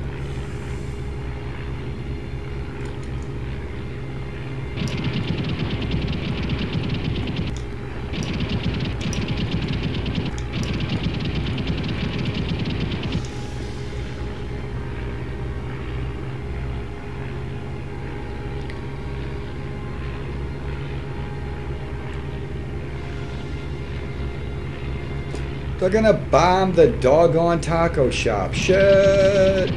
They're gonna bomb the doggone taco shop. Shit!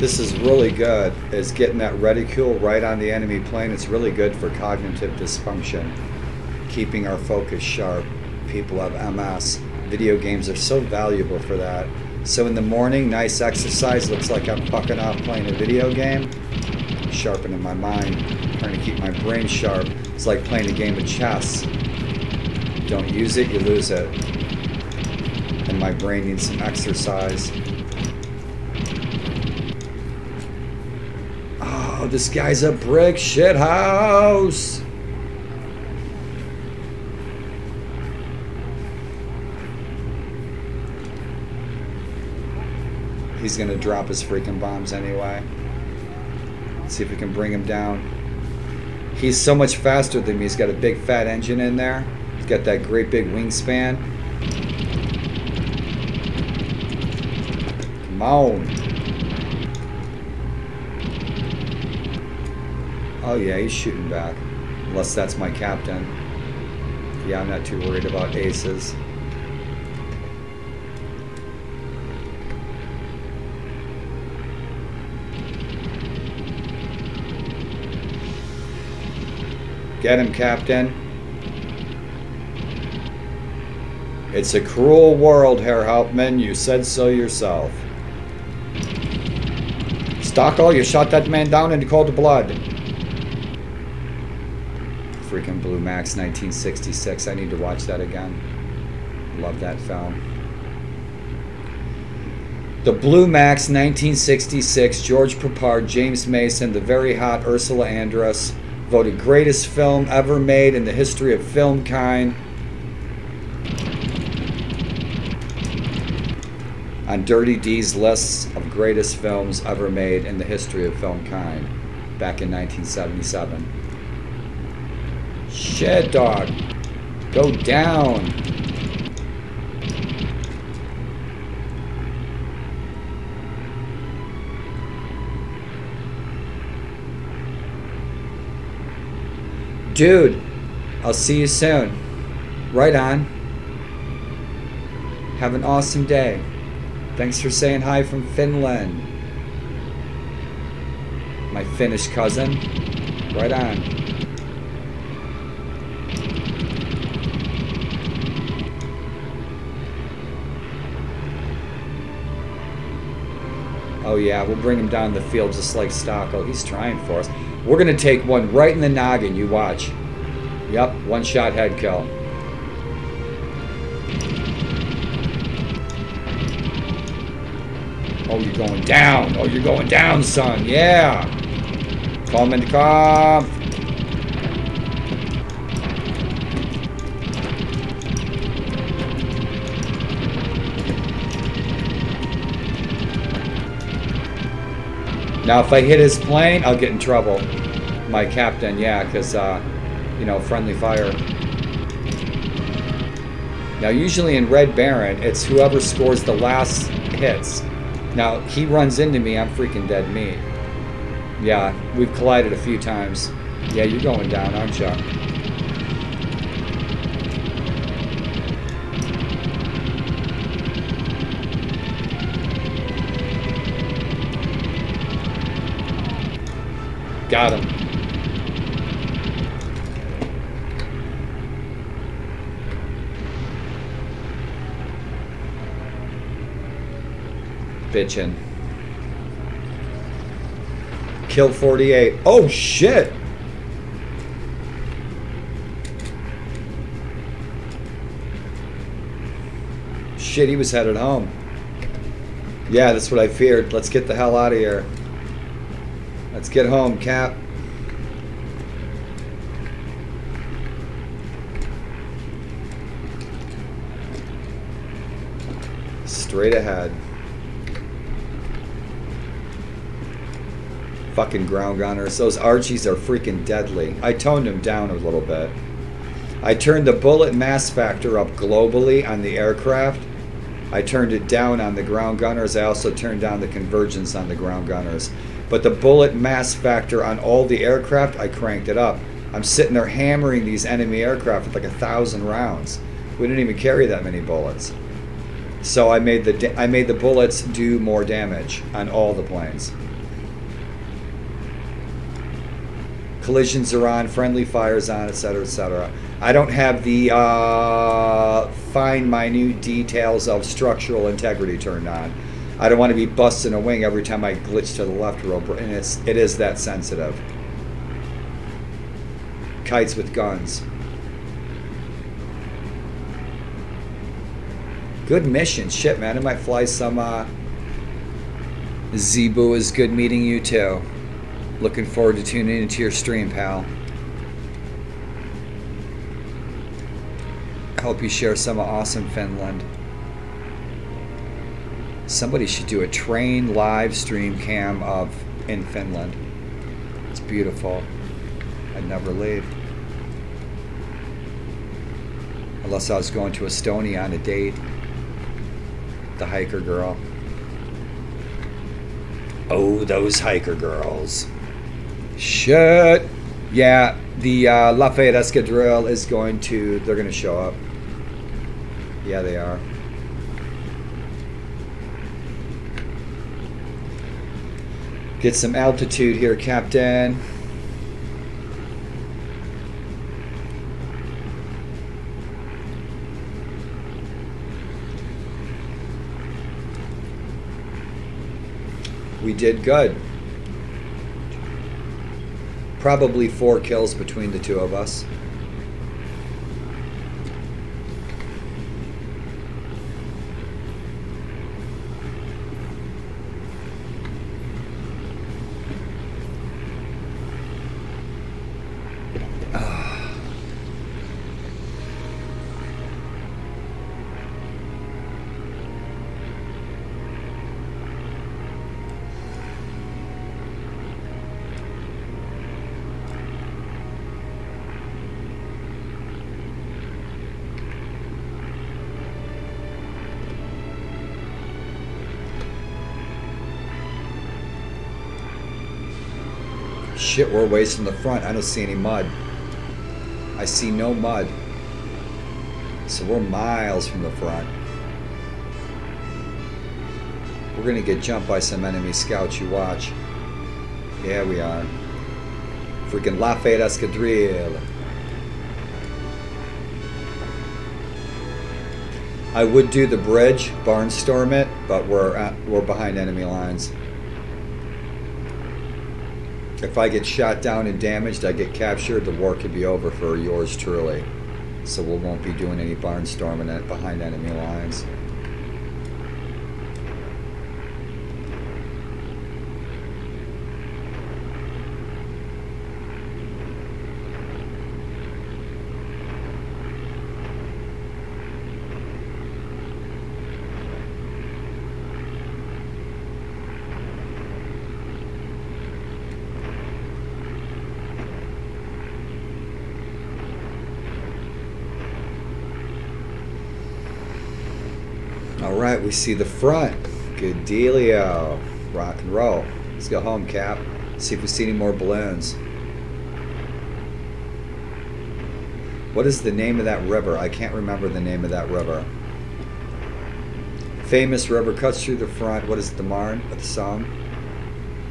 This is really good, is getting that reticule right on the enemy plane. It's really good for cognitive dysfunction, keeping our focus sharp. People have MS. Video games are so valuable for that. So in the morning, nice exercise. Looks like I'm fucking off playing a video game. Sharpening my mind, trying to keep my brain sharp. It's like playing a game of chess. Don't use it, you lose it. And my brain needs some exercise. Oh, this guy's a brick shit house. He's gonna drop his freaking bombs anyway. Let's see if we can bring him down. He's so much faster than me. He's got a big fat engine in there. He's got that great big wingspan. Come on. Oh yeah, he's shooting back. Unless that's my captain. Yeah, I'm not too worried about aces. Get him, Captain. It's a cruel world, Herr Hauptmann. You said so yourself. Stocko, you shot that man down in cold blood. Freaking Blue Max 1966. I need to watch that again. Love that film. The Blue Max 1966. George Peppard, James Mason, the very hot Ursula Andress. Voted greatest film ever made in the history of filmkind. On Dirty D's lists of greatest films ever made in the history of filmkind. Back in 1977. Shit, dog. Go down. Dude, I'll see you soon. Right on. Have an awesome day. Thanks for saying hi from Finland. My Finnish cousin. Right on. Oh yeah, we'll bring him down the field just like Stocko. He's trying for us. We're going to take one right in the noggin. You watch. Yep, one-shot head kill. Oh, you're going down. Oh, you're going down, son. Yeah. Calm and calm. Now, if I hit his plane, I'll get in trouble. My captain, yeah, because, you know, friendly fire. Now, usually in Red Baron, it's whoever scores the last hits. Now, he runs into me, I'm freaking dead meat. Yeah, we've collided a few times. Yeah, you're going down, aren't you? Got him. Bitchin'. Kill 48. Oh shit! Shit, he was headed home. Yeah, that's what I feared. Let's get the hell out of here. Let's get home, Cap. Straight ahead. Fucking ground gunners. Those Archies are freaking deadly. I toned them down a little bit. I turned the bullet mass factor up globally on the aircraft. I turned it down on the ground gunners. I also turned down the convergence on the ground gunners. But the bullet mass factor on all the aircraft, I cranked it up. I'm sitting there hammering these enemy aircraft with like 1,000 rounds. We didn't even carry that many bullets. So I made the bullets do more damage on all the planes. Collisions are on, friendly fire's on, etc., etc. I don't have the fine, minute details of structural integrity turned on. I don't want to be busting a wing every time I glitch to the left real, and it is that sensitive. Kites with guns. Good mission. Shit, man. I might fly some. Zebu, is good meeting you too. Looking forward to tuning into your stream, pal. Hope you share some awesome Finland. Somebody should do a train live stream cam of in Finland. It's beautiful. I'd never leave. Unless I was going to Estonia on a date. The hiker girl. Oh, those hiker girls. Shit. Yeah, the Lafayette Escadrille is going to, they're going to show up. Yeah, they are. Get some altitude here, Captain. We did good. Probably 4 kills between the two of us. Shit, we're ways from the front. I don't see any mud. I see no mud. So we're miles from the front. We're gonna get jumped by some enemy scouts, you watch. Yeah, we are. Freaking Lafayette Escadrille. I would do the bridge, barnstorm it, but we're behind enemy lines. If I get shot down and damaged, I get captured, the war could be over for yours truly. So we won't be doing any barnstorming behind enemy lines. Alright, we see the front. Good dealio. Rock and roll. Let's go home, Cap. See if we see any more balloons. What is the name of that river? I can't remember the name of that river. Famous river cuts through the front. What is it, the Marne? The song?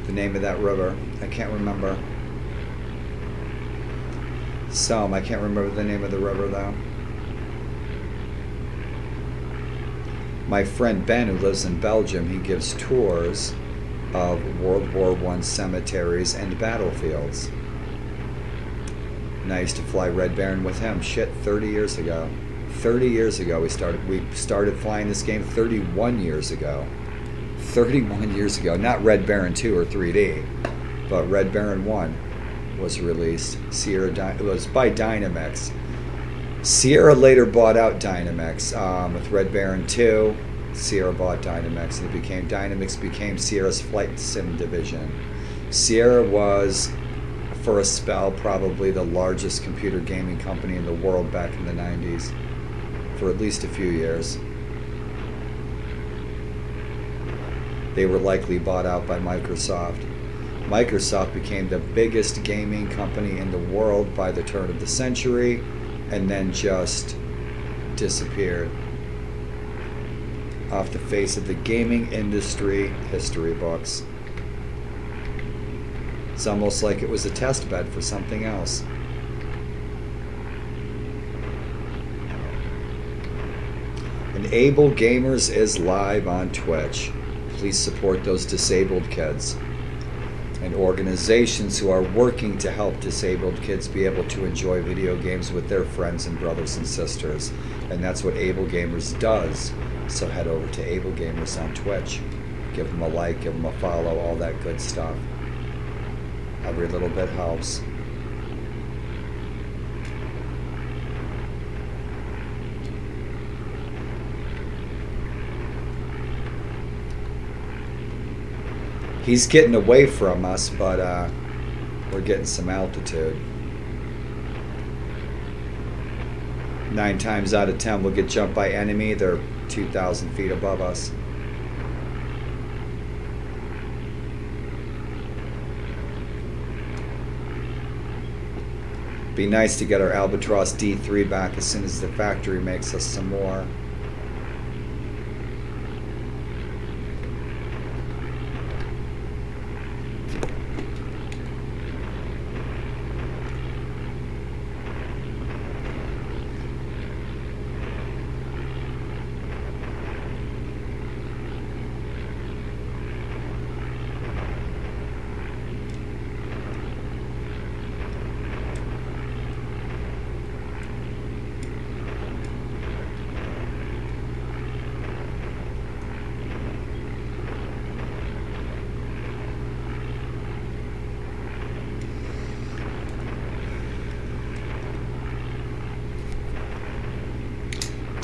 The name of that river. I can't remember. Somme. I can't remember the name of the river though. My friend Ben, who lives in Belgium, he gives tours of World War I cemeteries and battlefields. And I used to fly Red Baron with him. Shit, 30 years ago. 30 years ago we started flying this game 31 years ago. 31 years ago. Not Red Baron 2 or 3D, but Red Baron 1 was released. It was by Dynamix. Sierra later bought out Dynamix with Red Baron 2. Sierra bought Dynamix, and Dynamix became Sierra's flight sim division. Sierra was, for a spell, probably the largest computer gaming company in the world back in the 90s, for at least a few years. They were likely bought out by Microsoft. Microsoft became the biggest gaming company in the world by the turn of the century, and then just disappeared off the face of the gaming industry history books. It's almost like it was a test bed for something else. Enable Gamers is live on Twitch. Please support those disabled kids and organizations who are working to help disabled kids be able to enjoy video games with their friends and brothers and sisters. And that's what Able Gamers does. So head over to Able Gamers on Twitch. Give them a like, give them a follow, all that good stuff. Every little bit helps. He's getting away from us, but we're getting some altitude. 9 times out of 10 we'll get jumped by enemy. They're 2,000 feet above us. Be nice to get our Albatross D3 back as soon as the factory makes us some more.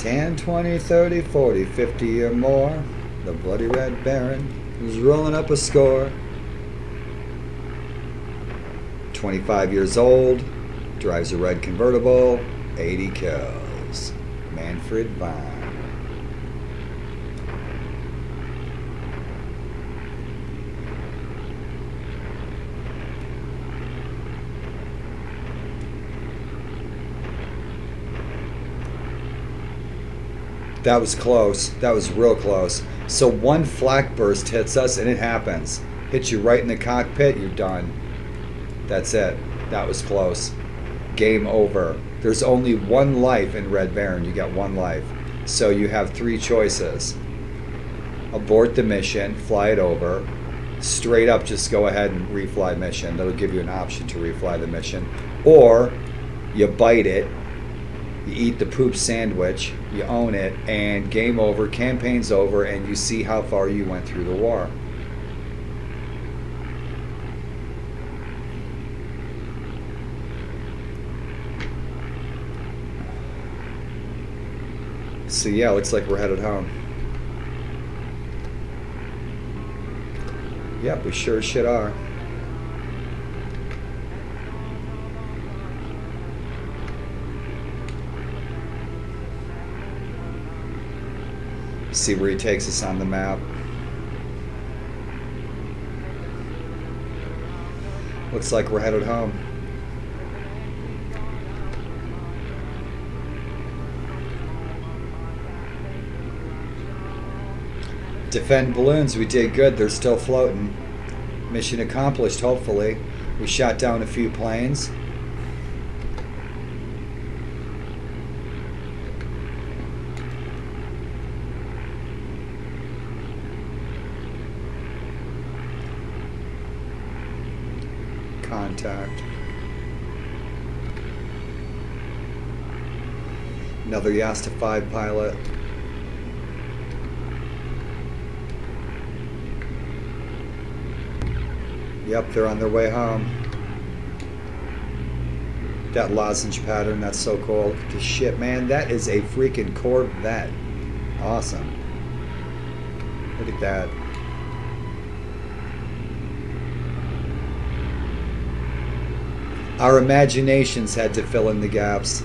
And 20, 30, 40, 50 or more. The Bloody Red Baron is rolling up a score. 25 years old, drives a red convertible, 80 kills. Manfred Vine. That was close. That was real close. So one flak burst hits us, and it happens. Hits you right in the cockpit, you're done. That's it. That was close. Game over. There's only one life in Red Baron. You got one life. So you have 3 choices. Abort the mission, fly it over, straight up just go ahead and refly mission. That'll give you an option to refly the mission. Or you bite it, you eat the poop sandwich, you own it, and game over, campaign's over, and you see how far you went through the war. So yeah, looks like we're headed home. Yep, we sure as shit are. See where he takes us on the map. Looks like we're headed home. Defend balloons, we did good, they're still floating. Mission accomplished, hopefully. We shot down a few planes. Contact. Another Yasta 5 pilot. Yep, they're on their way home. That lozenge pattern, that's so cool. Look at this shit, man. That is a freaking Corvette. Awesome. Look at that. Our imaginations had to fill in the gaps.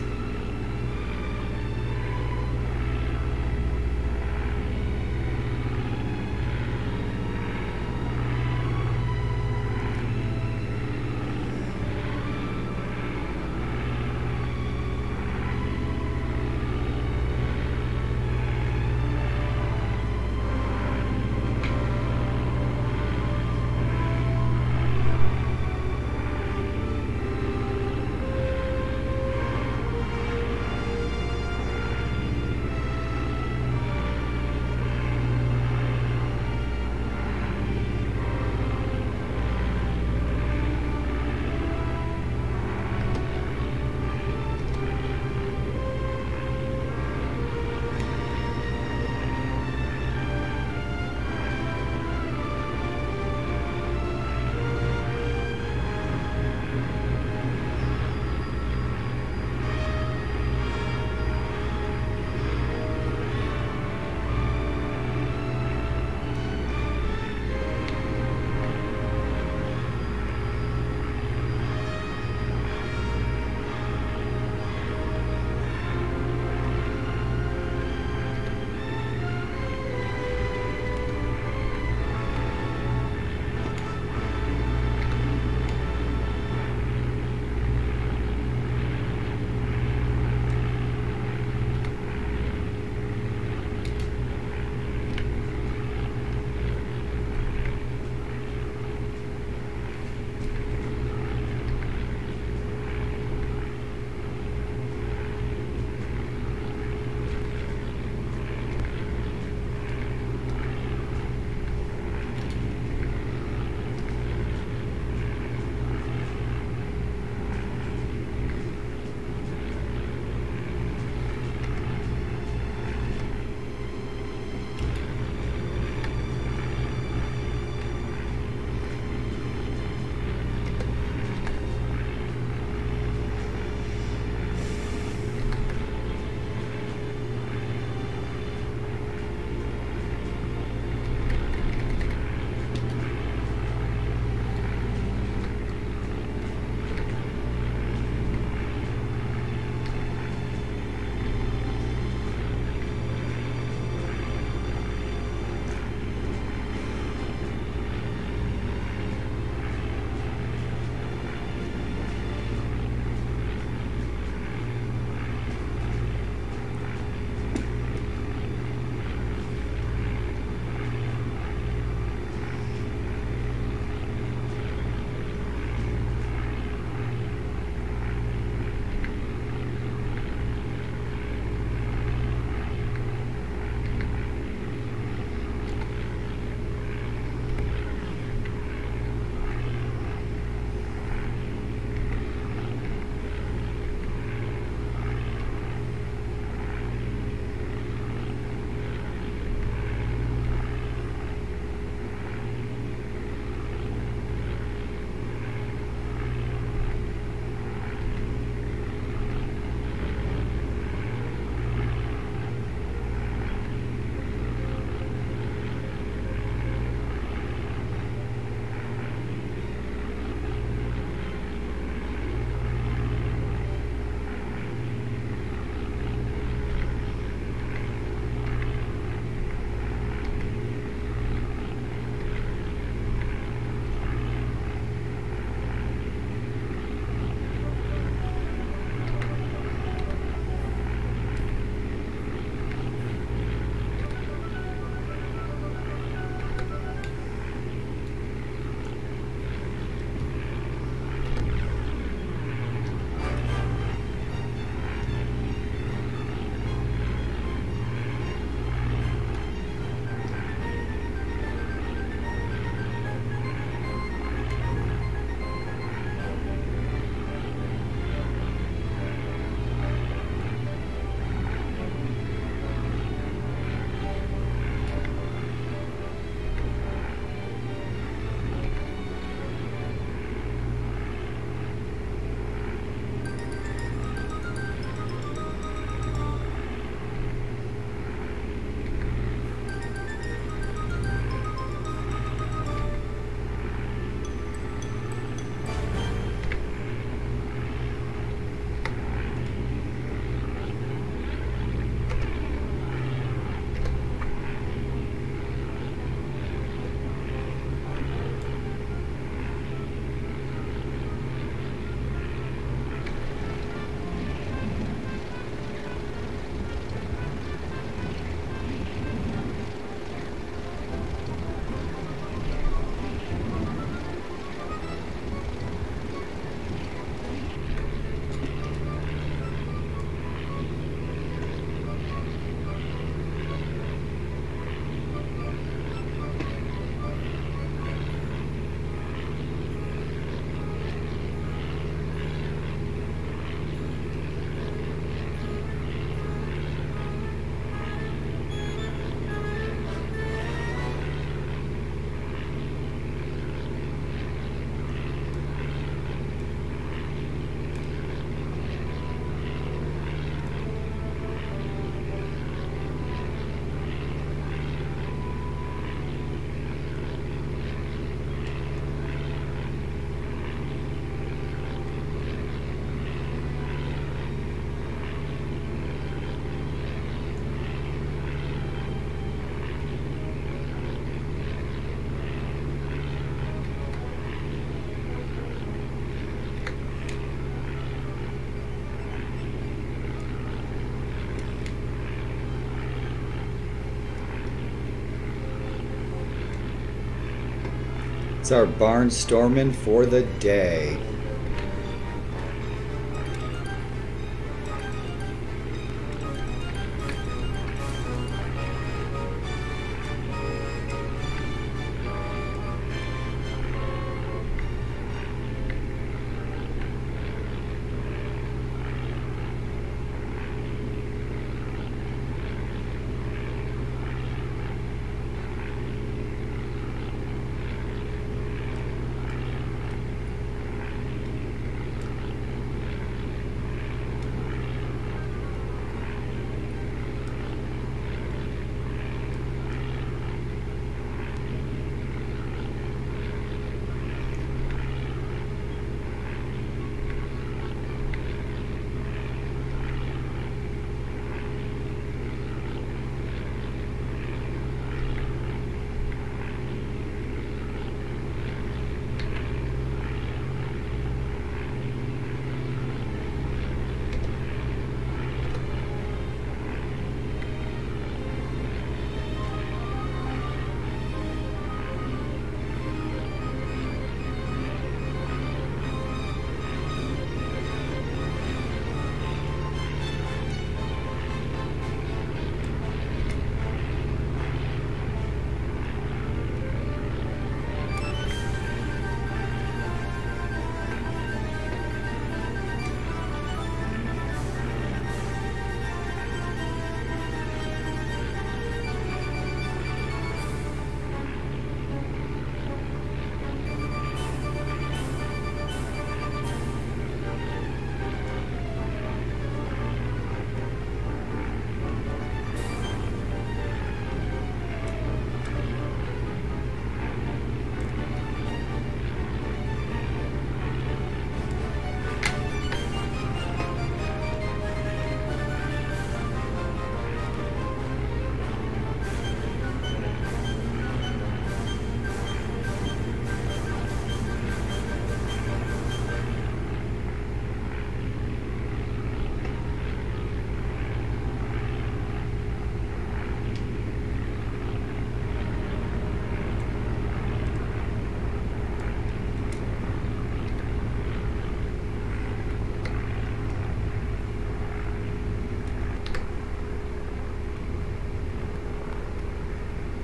It's our barnstorming for the day.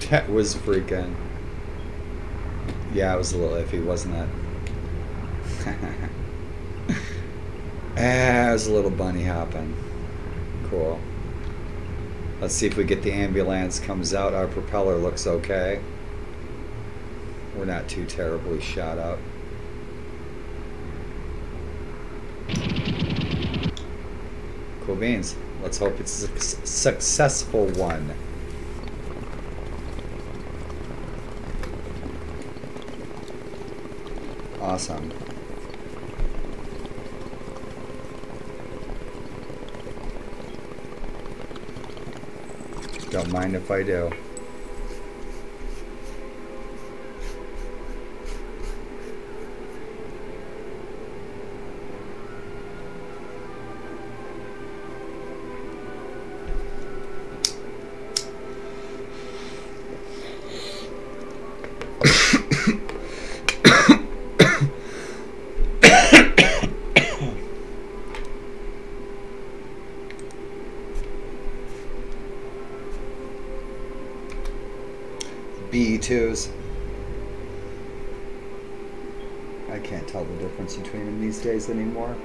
That was freaking... Yeah, it was a little iffy, wasn't it? It was a little bunny hopping. Cool. Let's see if we get the ambulance. Comes out. Our propeller looks okay. We're not too terribly shot up. Cool beans. Let's hope it's a successful one. Awesome. Don't mind if I do. B2s. I can't tell the difference between them these days anymore.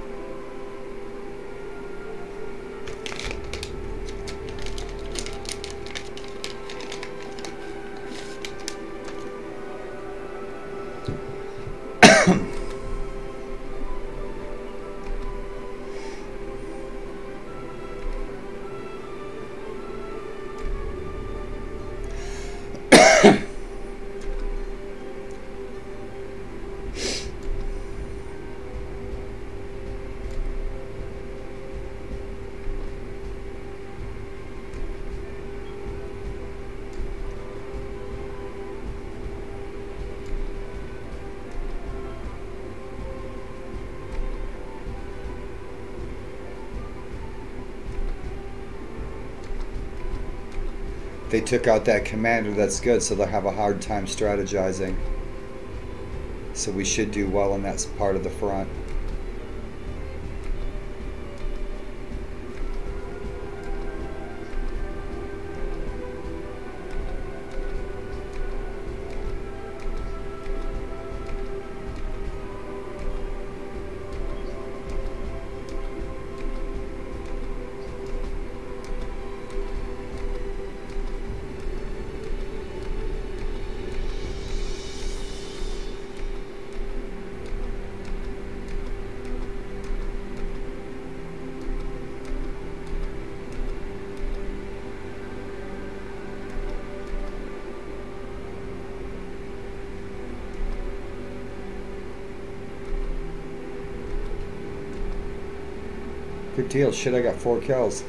They took out that commander, that's good, so they'll have a hard time strategizing. So we should do well in that part of the front. Good deal. Shit, I got 4 kills.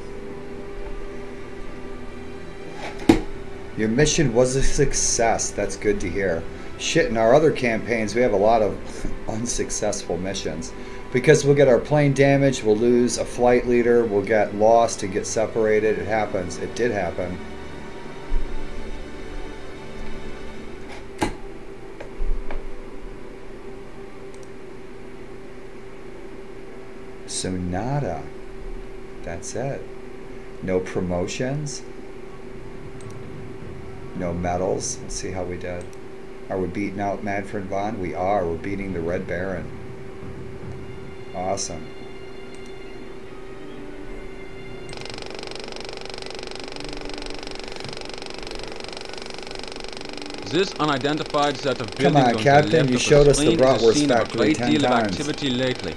Your mission was a success. That's good to hear. Shit, in our other campaigns, we have a lot of unsuccessful missions. Because we'll get our plane damaged, we'll lose a flight leader, we'll get lost and get separated. It happens. It did happen. So nada. That's it. No promotions. No medals. Let's see how we did. Are we beating out Manfred Vaughn? We are. We're beating the Red Baron. Awesome. This unidentified set of Come buildings on, on Captain, the left you of showed the us the screen is a bratwurst scene of a factory great 10 deal of times. activity lately.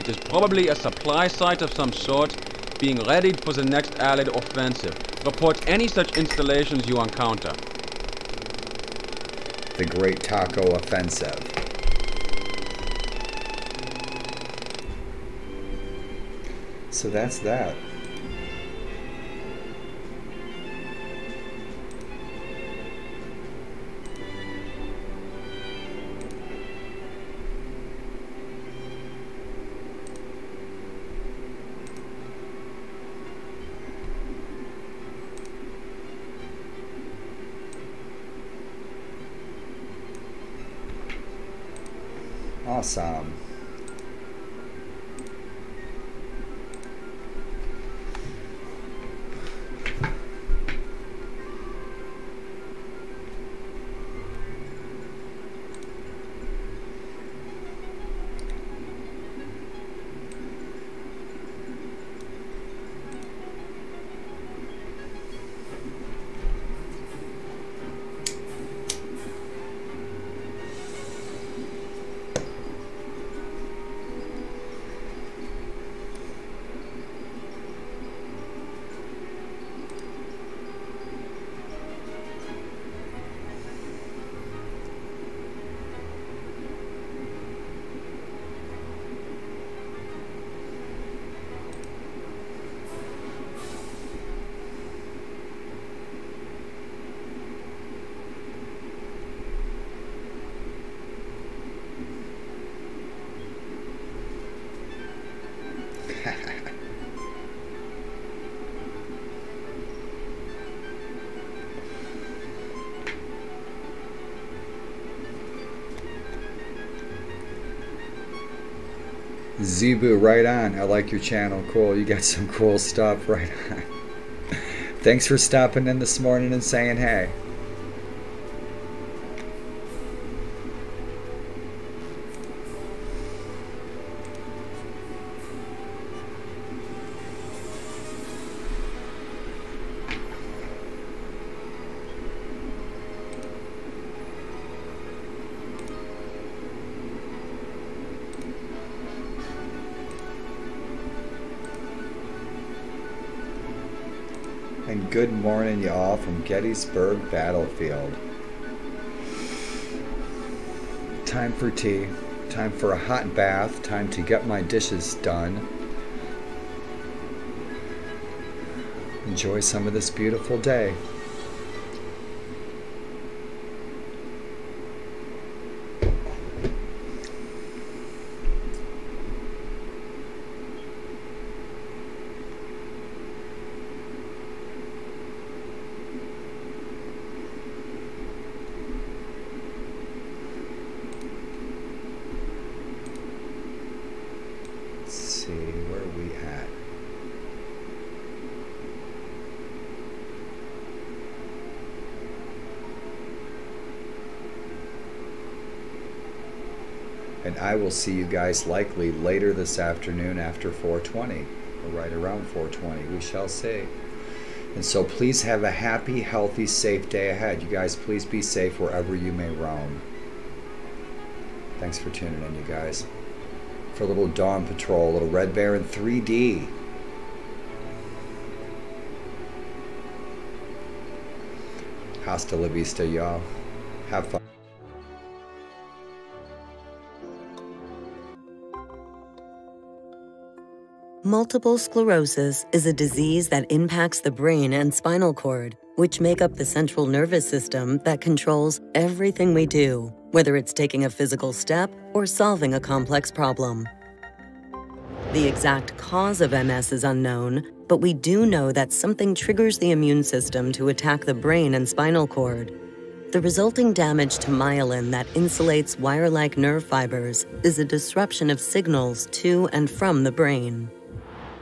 It is probably a supply site of some sort, being readied for the next Allied offensive. Report any such installations you encounter. The Great Taco Offensive. So that's that. Awesome. Zebu, right on. I like your channel. Cool. You got some cool stuff. Right on. Thanks for stopping in this morning and saying hey. And good morning, y'all, from Gettysburg Battlefield. Time for tea. Time for a hot bath. Time to get my dishes done. Enjoy some of this beautiful day. see, where are we at? And I will see you guys likely later this afternoon after 4:20, or right around 4:20, we shall see. And so please have a happy, healthy, safe day ahead. You guys, please be safe wherever you may roam. Thanks for tuning in, you guys. For a little Dawn Patrol, a little Red Bear in 3D. Hasta la vista, y'all. Have fun. Multiple sclerosis is a disease that impacts the brain and spinal cord, which make up the central nervous system that controls everything we do, whether it's taking a physical step or solving a complex problem. The exact cause of MS is unknown, but we do know that something triggers the immune system to attack the brain and spinal cord. The resulting damage to myelin that insulates wire-like nerve fibers is a disruption of signals to and from the brain.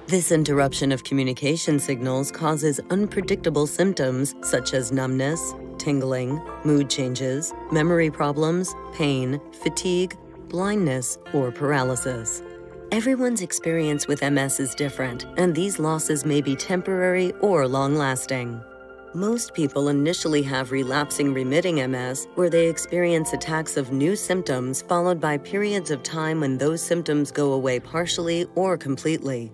This interruption of communication signals causes unpredictable symptoms such as numbness, tingling, mood changes, memory problems, pain, fatigue, blindness, or paralysis. Everyone's experience with MS is different, and these losses may be temporary or long-lasting. Most people initially have relapsing-remitting MS, where they experience attacks of new symptoms followed by periods of time when those symptoms go away partially or completely.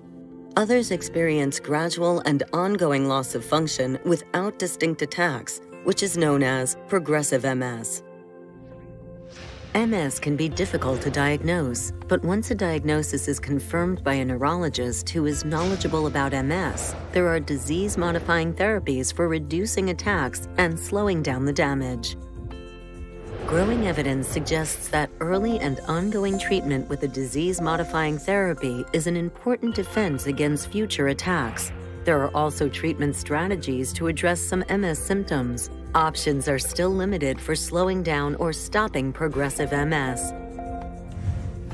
Others experience gradual and ongoing loss of function without distinct attacks, which is known as progressive MS. MS can be difficult to diagnose, but once a diagnosis is confirmed by a neurologist who is knowledgeable about MS, there are disease-modifying therapies for reducing attacks and slowing down the damage. Growing evidence suggests that early and ongoing treatment with a disease-modifying therapy is an important defense against future attacks. There are also treatment strategies to address some MS symptoms. Options are still limited for slowing down or stopping progressive MS.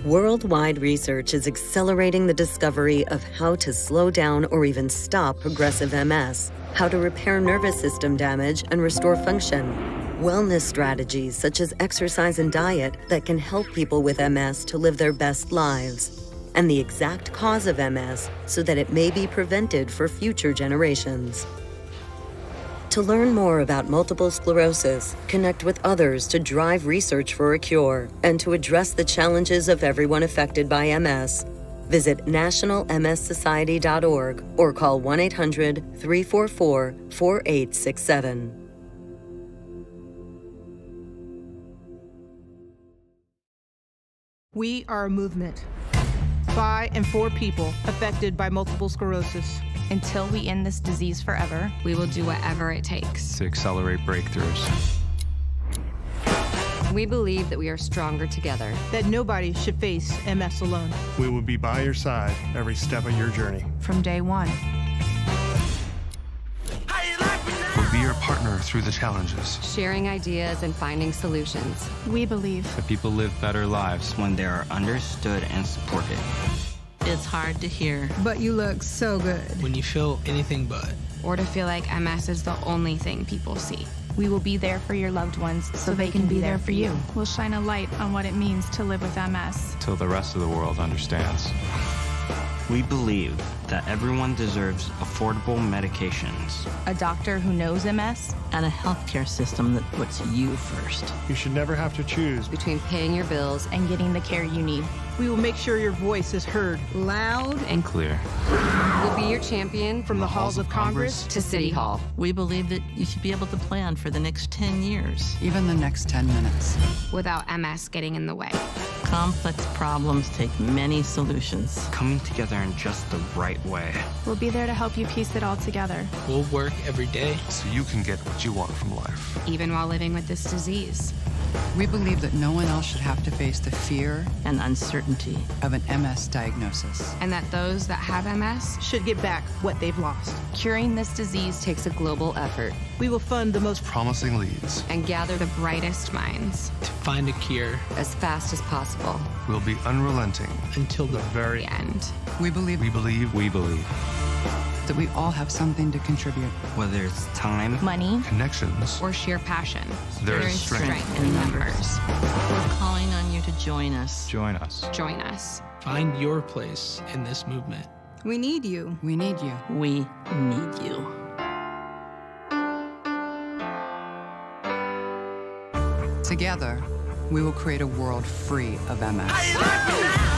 Worldwide research is accelerating the discovery of how to slow down or even stop progressive MS, how to repair nervous system damage and restore function, wellness strategies such as exercise and diet that can help people with MS to live their best lives, and the exact cause of MS so that it may be prevented for future generations. To learn more about multiple sclerosis, connect with others to drive research for a cure, and to address the challenges of everyone affected by MS, visit nationalmssociety.org or call 1-800-344-4867. We are a movement by and for people affected by multiple sclerosis. Until we end this disease forever, we will do whatever it takes to accelerate breakthroughs. We believe that we are stronger together. That nobody should face MS alone. We will be by your side every step of your journey. From day one. We'll be your partner through the challenges. Sharing ideas and finding solutions. We believe that people live better lives when they are understood and supported. It's hard to hear. But you look so good. When you feel anything but. Or to feel like MS is the only thing people see. We will be there for your loved ones so they can be there for you. We'll shine a light on what it means to live with MS. Till the rest of the world understands. We believe that everyone deserves affordable medications. A doctor who knows MS. And a healthcare system that puts you first. You should never have to choose between paying your bills and getting the care you need. We will make sure your voice is heard loud and clear. We'll be your champion from the halls of Congress to City Hall. We believe that you should be able to plan for the next 10 years. Even the next 10 minutes. Without MS getting in the way. Complex problems take many solutions. Coming together in just the right way. We'll be there to help you piece it all together. We'll work every day so you can get what you want from life. Even while living with this disease. We believe that no one else should have to face the fear and uncertainty of an MS diagnosis. And that those that have MS should get back what they've lost. Curing this disease takes a global effort. We will fund the most promising leads and gather the brightest minds to find a cure as fast as possible. We'll be unrelenting until the very end. We believe that we all have something to contribute. Whether it's time, money, connections, or sheer passion, there is strength in numbers. We're calling on you to join us. Join us. Join us. Find your place in this movement. We need you. We need you. We need you. Together, we will create a world free of MS.